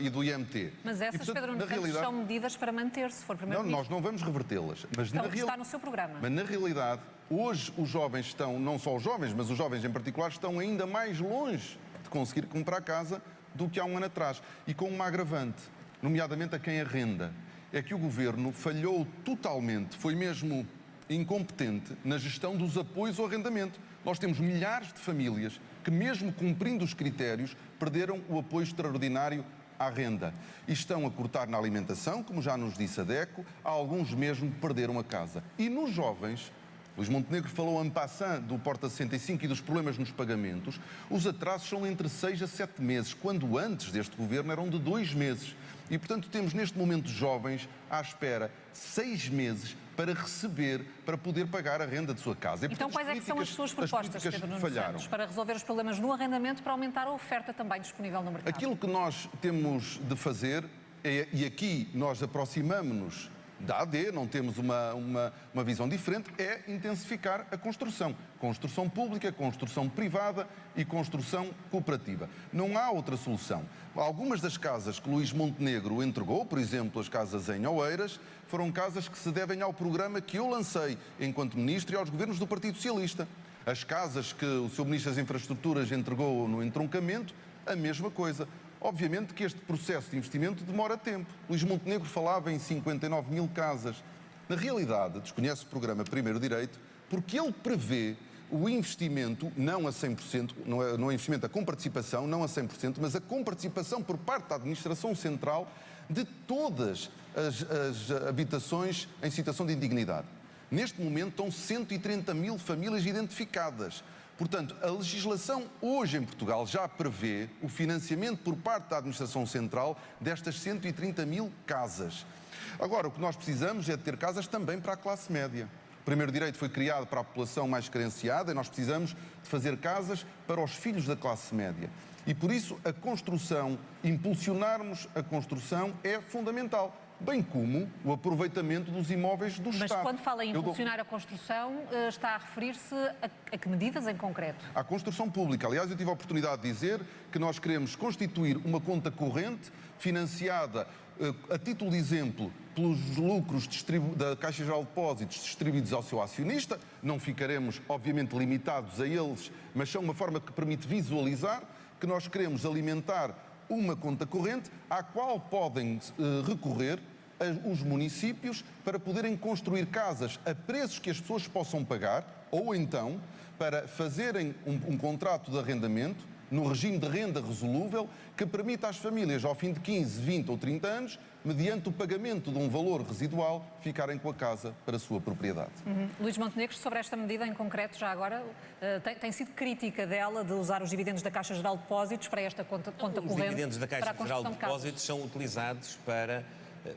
do IMT. Mas essas, portanto, Pedro Nuno Santos, são medidas para manter, se for primeiro-ministro. Não, nós não vamos revertê-las. Então, está no seu programa. Mas na realidade, hoje os jovens estão, não só os jovens, mas os jovens em particular, estão ainda mais longe de conseguir comprar casa do que há um ano atrás. E com uma agravante, nomeadamente a quem arrenda, é que o Governo falhou totalmente, foi mesmo incompetente na gestão dos apoios ao arrendamento. Nós temos milhares de famílias que, mesmo cumprindo os critérios, perderam o apoio extraordinário à renda. E estão a cortar na alimentação, como já nos disse a DECO, há alguns mesmo perderam a casa. E nos jovens, Luís Montenegro falou en passant do Porta 65 e dos problemas nos pagamentos, os atrasos são entre 6 a 7 meses, quando antes deste governo eram de 2 meses. E, portanto, temos neste momento jovens à espera 6 meses para receber, para poder pagar a renda de sua casa. E, então, portanto, quais é que são as suas propostas, Pedro Nuno Santos, para resolver os problemas no arrendamento, para aumentar a oferta também disponível no mercado? Aquilo que nós temos de fazer, e aqui nós aproximamos-nos da AD, não temos uma visão diferente, é intensificar a construção. Construção pública, construção privada e construção cooperativa. Não há outra solução. Algumas das casas que Luís Montenegro entregou, por exemplo, as casas em Oeiras, foram casas que se devem ao programa que eu lancei enquanto Ministro e aos governos do Partido Socialista. As casas que o Sr. Ministro das Infraestruturas entregou no entroncamento, a mesma coisa. Obviamente que este processo de investimento demora tempo. Luís Montenegro falava em 59 mil casas. Na realidade, desconhece o programa Primeiro Direito, porque ele prevê o investimento, não a 100%, não é investimento a comparticipação, não a 100%, mas a comparticipação por parte da Administração Central de todas as habitações em situação de indignidade. Neste momento estão 130 mil famílias identificadas. Portanto, a legislação hoje em Portugal já prevê o financiamento por parte da Administração Central destas 130 mil casas. Agora, o que nós precisamos é de ter casas também para a classe média. primeiro direito foi criado para a população mais carenciada e nós precisamos de fazer casas para os filhos da classe média. E por isso a construção, impulsionarmos a construção é fundamental, bem como o aproveitamento dos imóveis do Estado. Mas quando fala em impulsionar a construção, está a referir-se a que medidas em concreto? À construção pública. Aliás, eu tive a oportunidade de dizer que nós queremos constituir uma conta corrente financiada, a título de exemplo, pelos lucros da Caixa Geral de Depósitos distribuídos ao seu acionista. Não ficaremos, obviamente, limitados a eles, mas são uma forma que permite visualizar que nós queremos alimentar uma conta corrente à qual podem recorrer os municípios para poderem construir casas a preços que as pessoas possam pagar ou então para fazerem um contrato de arrendamento no regime de renda resolúvel que permita às famílias, ao fim de 15, 20 ou 30 anos, mediante o pagamento de um valor residual, ficarem com a casa para a sua propriedade. Luís Montenegro, sobre esta medida em concreto, já agora, tem sido crítica dela de usar os dividendos da Caixa Geral de Depósitos para esta conta corrente? Os dividendos da Caixa Geral de de Depósitos são utilizados para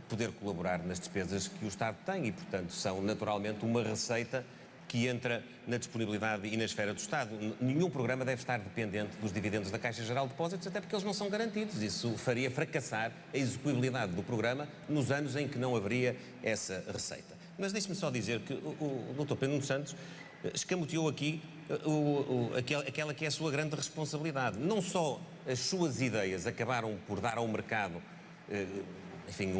poder colaborar nas despesas que o Estado tem e, portanto, são naturalmente uma receita que entra na disponibilidade e na esfera do Estado. Nenhum programa deve estar dependente dos dividendos da Caixa Geral de Depósitos, até porque eles não são garantidos. Isso faria fracassar a execuibilidade do programa nos anos em que não haveria essa receita. Mas deixe-me só dizer que o Dr. Pedro Nuno Santos escamoteou aqui aquela que é a sua grande responsabilidade. Não só as suas ideias acabaram por dar ao mercado, enfim,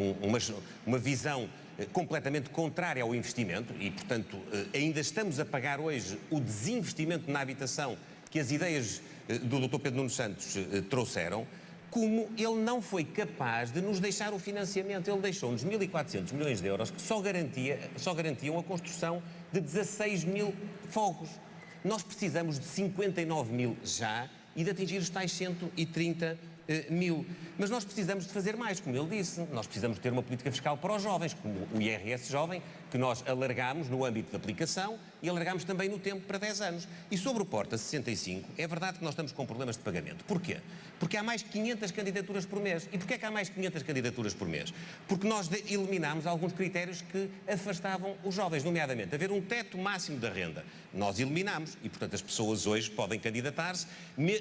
uma visão completamente contrária ao investimento e, portanto, ainda estamos a pagar hoje o desinvestimento na habitação que as ideias do Dr. Pedro Nuno Santos trouxeram, como ele não foi capaz de nos deixar o financiamento. Ele deixou-nos 1.400 milhões de euros que só garantiam a construção de 16 mil fogos. Nós precisamos de 59 mil já e de atingir os tais 130 mil. Mas nós precisamos de fazer mais, como ele disse. Nós precisamos de ter uma política fiscal para os jovens, como o IRS jovem, que nós alargámos no âmbito de aplicação e alargámos também no tempo para 10 anos. E sobre o Porta 65, é verdade que nós estamos com problemas de pagamento. Porquê? Porque há mais 500 candidaturas por mês. E porquê é que há mais 500 candidaturas por mês? Porque nós eliminámos alguns critérios que afastavam os jovens, nomeadamente haver um teto máximo da renda. Nós eliminámos e, portanto, as pessoas hoje podem candidatar-se,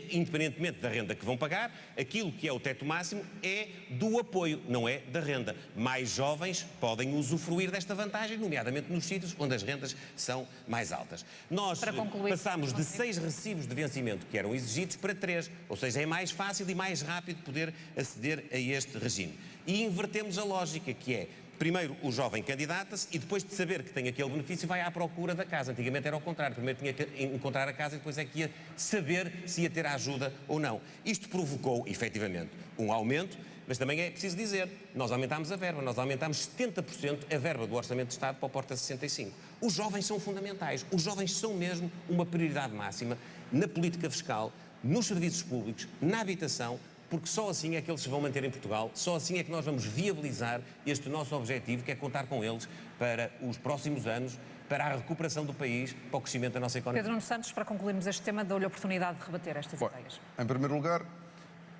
independentemente da renda que vão pagar. Aquilo que é o teto máximo é do apoio, não é da renda. Mais jovens podem usufruir desta vantagem, nomeadamente nos sítios onde as rendas são mais altas. Nós passámos de 6 recibos de vencimento que eram exigidos para 3, ou seja, é mais fácil e mais rápido poder aceder a este regime. E invertemos a lógica, que é, primeiro o jovem candidata-se e depois de saber que tem aquele benefício vai à procura da casa. Antigamente era ao contrário, primeiro tinha que encontrar a casa e depois é que ia saber se ia ter a ajuda ou não. Isto provocou, efetivamente, um aumento, mas também é preciso dizer, nós aumentámos a verba, nós aumentámos 70% a verba do Orçamento de Estado para o Porta 65. Os jovens são fundamentais, os jovens são mesmo uma prioridade máxima na política fiscal, nos serviços públicos, na habitação, porque só assim é que eles se vão manter em Portugal, só assim é que nós vamos viabilizar este nosso objetivo, que é contar com eles para os próximos anos, para a recuperação do país, para o crescimento da nossa economia. Pedro Nuno Santos, para concluirmos este tema, dou-lhe a oportunidade de rebater estas ideias. Em primeiro lugar,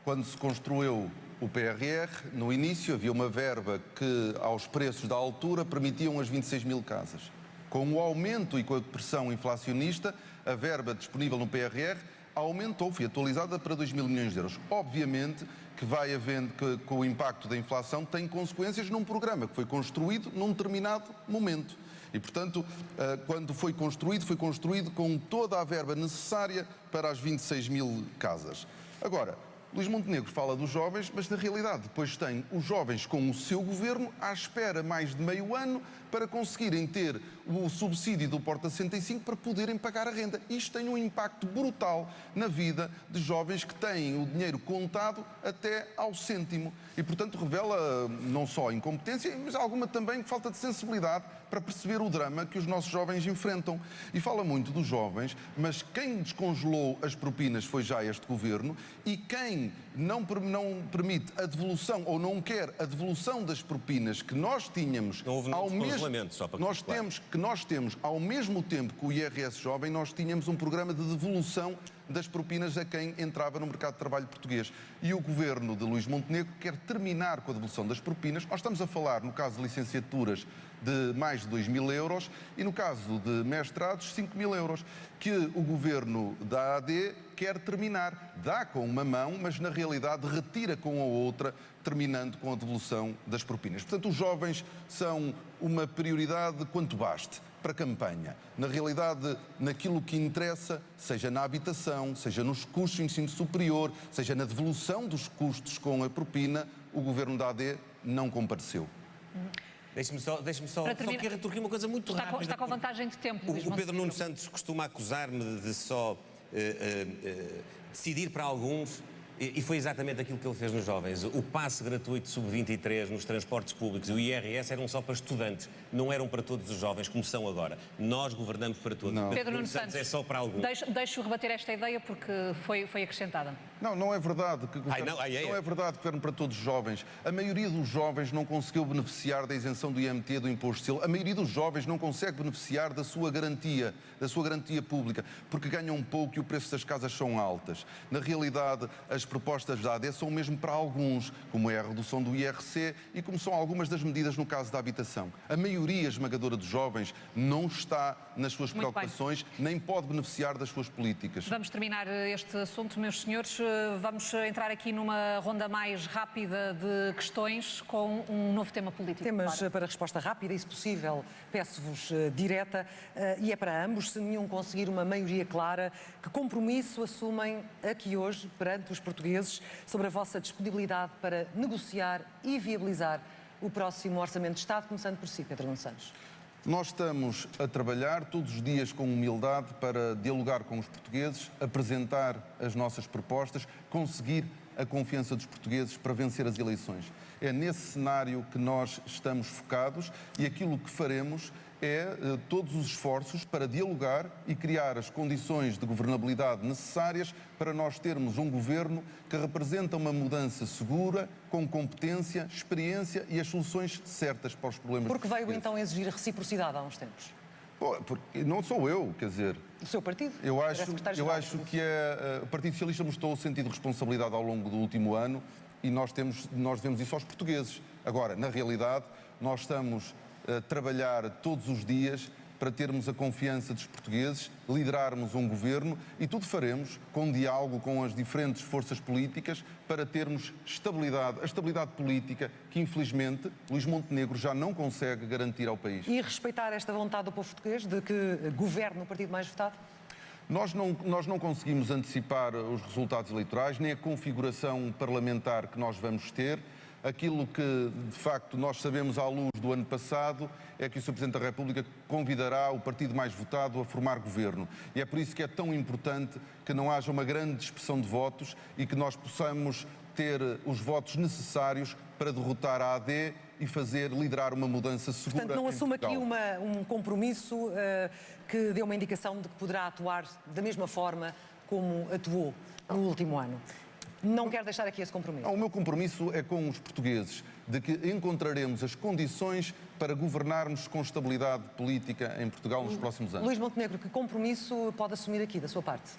quando se construiu o PRR, no início havia uma verba que, aos preços da altura, permitiam as 26 mil casas. Com o aumento e com a pressão inflacionista, a verba disponível no PRR aumentou, foi atualizada para 2 mil milhões de euros. Obviamente que vai havendo, que com o impacto da inflação tem consequências num programa que foi construído num determinado momento. E, portanto, quando foi construído com toda a verba necessária para as 26 mil casas. Agora, Luís Montenegro fala dos jovens, mas na realidade depois tem os jovens com o seu governo à espera mais de meio ano para conseguirem ter o subsídio do Porta 65 para poderem pagar a renda. Isto tem um impacto brutal na vida de jovens que têm o dinheiro contado até ao cêntimo. E, portanto, revela não só incompetência, mas alguma também falta de sensibilidade para perceber o drama que os nossos jovens enfrentam. E fala muito dos jovens, mas quem descongelou as propinas foi já este governo e quem não permite a devolução ou não quer a devolução das propinas que nós tínhamos ao mesmo nós temos ao mesmo tempo que o IRS jovem, nós tínhamos um programa de devolução das propinas a quem entrava no mercado de trabalho português. E o governo de Luís Montenegro quer terminar com a devolução das propinas. Nós estamos a falar, no caso de licenciaturas, de mais de 2.000 euros e, no caso de mestrados, 5.000 euros, que o governo da AD quer terminar. Dá com uma mão, mas na realidade retira com a outra, terminando com a devolução das propinas. Portanto, os jovens são uma prioridade quanto baste para a campanha. Na realidade, naquilo que interessa, seja na habitação, seja nos custos de ensino superior, seja na devolução dos custos com a propina, o governo da AD não compareceu. Deixe-me só aqui retorquir uma coisa muito rápida. Está com vantagem de tempo, Luís O Pedro Montenegro. Nuno Santos costuma acusar-me de só decidir para alguns, e foi exatamente aquilo que ele fez nos jovens. O passe gratuito sub-23 nos transportes públicos e o IRS eram só para estudantes, não eram para todos os jovens, como são agora. Nós governamos para todos. Não. Pedro Nuno Santos, é só para alguns. Deixo rebater esta ideia porque foi acrescentada. Não é verdade que não é verdade que governo para todos os jovens. A maioria dos jovens não conseguiu beneficiar da isenção do IMT, do imposto de selo. A maioria dos jovens não consegue beneficiar da sua garantia pública, porque ganham pouco e o preço das casas são altas. Na realidade, as propostas da AD são mesmo para alguns, como é a redução do IRC e como são algumas das medidas no caso da habitação. A maioria esmagadora dos jovens não está nas suas preocupações, nem pode beneficiar das suas políticas. Vamos terminar este assunto, meus senhores. Vamos entrar aqui numa ronda mais rápida de questões com um novo tema político. Temas para resposta rápida e, se possível, peço-vos direta, e é para ambos, se nenhum conseguir uma maioria clara, que compromisso assumem aqui hoje, perante os portugueses, sobre a vossa disponibilidade para negociar e viabilizar o próximo Orçamento de Estado, começando por si, Pedro Nuno Santos. Nós estamos a trabalhar todos os dias com humildade para dialogar com os portugueses, apresentar as nossas propostas, conseguir a confiança dos portugueses para vencer as eleições. É nesse cenário que nós estamos focados e aquilo que faremos é todos os esforços para dialogar e criar as condições de governabilidade necessárias para nós termos um governo que representa uma mudança segura, com competência, experiência e as soluções certas para os problemas. Porque veio então exigir reciprocidade há uns tempos? Porque não sou eu, quer dizer... O seu partido? Eu acho que o Partido Socialista mostrou o sentido de responsabilidade ao longo do último ano e nós vemos isso aos portugueses. Agora, na realidade, nós estamos a trabalhar todos os dias para termos a confiança dos portugueses, liderarmos um governo e tudo faremos com diálogo com as diferentes forças políticas para termos estabilidade, a estabilidade política que, infelizmente, Luís Montenegro já não consegue garantir ao país. E respeitar esta vontade do povo português de que governe o partido mais votado? Nós não conseguimos antecipar os resultados eleitorais, nem a configuração parlamentar que nós vamos ter. Aquilo que, de facto, nós sabemos à luz do ano passado é que o Sr. Presidente da República convidará o partido mais votado a formar governo. E é por isso que é tão importante que não haja uma grande dispersão de votos e que nós possamos ter os votos necessários para derrotar a AD e liderar uma mudança segura. Portanto, não assume aqui Portugal. um compromisso que dê uma indicação de que poderá atuar da mesma forma como atuou no último ano. Não quero deixar aqui esse compromisso. O meu compromisso é com os portugueses, de que encontraremos as condições para governarmos com estabilidade política em Portugal nos próximos anos. Luís Montenegro, que compromisso pode assumir aqui da sua parte?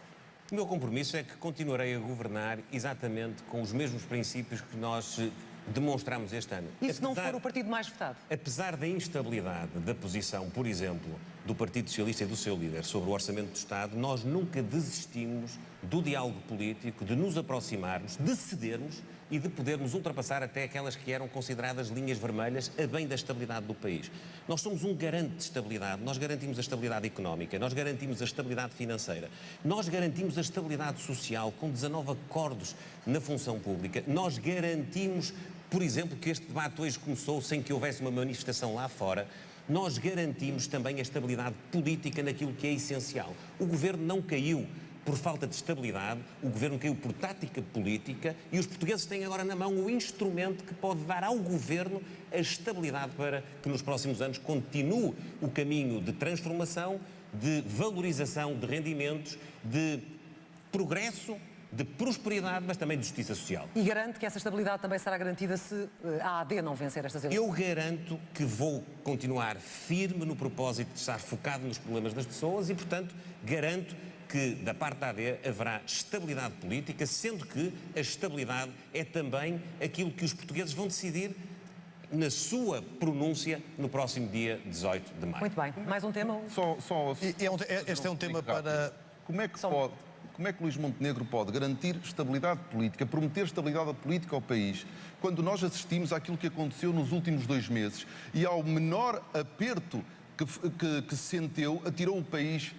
O meu compromisso é que continuarei a governar exatamente com os mesmos princípios que nós demonstramos este ano. E se não for o partido mais votado? Apesar da instabilidade da posição, por exemplo, do Partido Socialista e do seu líder sobre o Orçamento do Estado, nós nunca desistimos do diálogo político, de nos aproximarmos, de cedermos e de podermos ultrapassar até aquelas que eram consideradas linhas vermelhas a bem da estabilidade do país. Nós somos um garante de estabilidade, nós garantimos a estabilidade económica, nós garantimos a estabilidade financeira, nós garantimos a estabilidade social com 19 acordos na função pública, nós garantimos, por exemplo, que este debate hoje começou sem que houvesse uma manifestação lá fora. Nós garantimos também a estabilidade política naquilo que é essencial. O governo não caiu por falta de estabilidade, o governo caiu por tática política e os portugueses têm agora na mão o instrumento que pode dar ao governo a estabilidade para que nos próximos anos continue o caminho de transformação, de valorização de rendimentos, de progresso, de prosperidade, mas também de justiça social. E garante que essa estabilidade também será garantida se a AD não vencer estas eleições? Eu garanto que vou continuar firme no propósito de estar focado nos problemas das pessoas e, portanto, garanto que da parte da AD haverá estabilidade política, sendo que a estabilidade é também aquilo que os portugueses vão decidir na sua pronúncia no próximo dia 18 de maio. Muito bem. Mais um tema? Este é um tema Rápido. para... Como é que Luís Montenegro pode garantir estabilidade política, prometer estabilidade política ao país, quando nós assistimos àquilo que aconteceu nos últimos 2 meses e ao menor aperto que se sentiu, atirou o país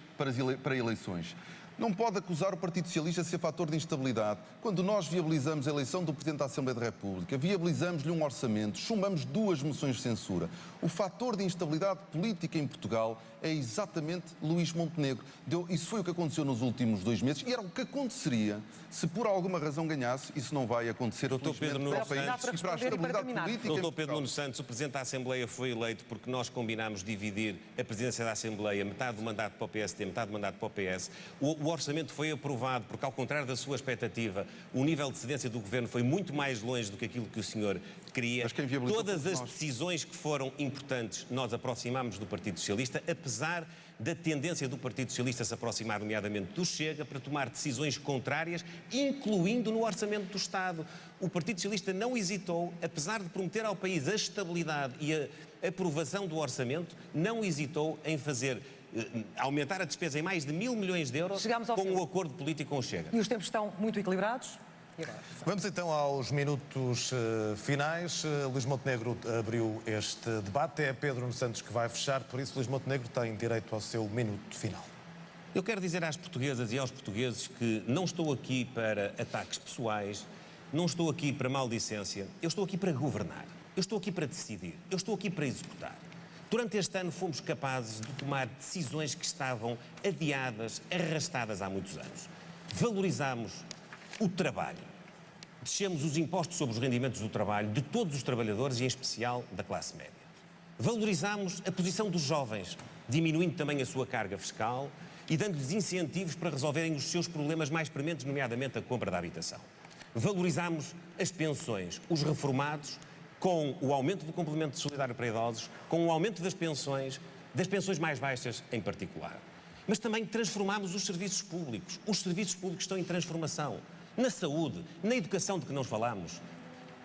para eleições? Não pode acusar o Partido Socialista de ser fator de instabilidade. Quando nós viabilizamos a eleição do Presidente da Assembleia da República, viabilizamos-lhe um orçamento, chumbamos 2 moções de censura. O fator de instabilidade política em Portugal é exatamente Luís Montenegro. Isso foi o que aconteceu nos últimos 2 meses e era o que aconteceria se por alguma razão ganhasse. Isso não vai acontecer, Doutor Pedro Nuno para o país Santos. e para a estabilidade política. Doutor Pedro Nuno Santos, o Presidente da Assembleia foi eleito porque nós combinámos dividir a presidência da Assembleia, metade do mandato para o PSD, metade do mandato para o PS. O orçamento foi aprovado porque, ao contrário da sua expectativa, o nível de cedência do Governo foi muito mais longe do que aquilo que o senhor queria. Mas quem viabilizou Todas fomos as nós. decisões que foram importantes nós aproximámos do Partido Socialista, apesar da tendência do Partido Socialista se aproximar, nomeadamente do Chega, para tomar decisões contrárias, incluindo no Orçamento do Estado. O Partido Socialista não hesitou, apesar de prometer ao país a estabilidade e a aprovação do Orçamento, não hesitou em aumentar a despesa em mais de 1.000 milhões de euros com o acordo político com o Chega. E os tempos estão muito equilibrados? E agora? Vamos então aos minutos finais. Luís Montenegro abriu este debate. É Pedro Nuno Santos que vai fechar, por isso Luís Montenegro tem direito ao seu minuto final. Eu quero dizer às portuguesas e aos portugueses que não estou aqui para ataques pessoais, não estou aqui para maldicência, eu estou aqui para governar, eu estou aqui para decidir, eu estou aqui para executar. Durante este ano fomos capazes de tomar decisões que estavam adiadas, arrastadas há muitos anos. Valorizámos o trabalho. Descemos os impostos sobre os rendimentos do trabalho de todos os trabalhadores e, em especial, da classe média. Valorizámos a posição dos jovens, diminuindo também a sua carga fiscal e dando-lhes incentivos para resolverem os seus problemas mais prementes, nomeadamente a compra da habitação. Valorizámos as pensões, os reformados, com o aumento do complemento solidário para idosos, com o aumento das pensões mais baixas em particular. Mas também transformámos os serviços públicos. Os serviços públicos estão em transformação. Na saúde, na educação de que nós falamos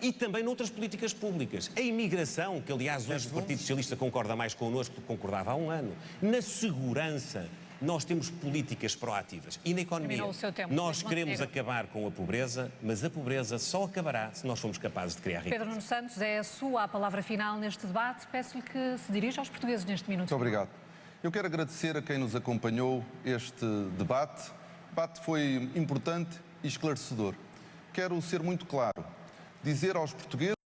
e também noutras políticas públicas. A imigração, que aliás hoje o Partido Socialista concorda mais connosco do que concordava há um ano. Na segurança, nós temos políticas proativas. E na economia, nós queremos acabar com a pobreza, mas a pobreza só acabará se nós formos capazes de criar riqueza. Pedro Nuno Santos, é a sua palavra final neste debate. Peço-lhe que se dirija aos portugueses neste minuto. Muito obrigado. Eu quero agradecer a quem nos acompanhou este debate. O debate foi importante e esclarecedor. Quero ser muito claro, dizer aos portugueses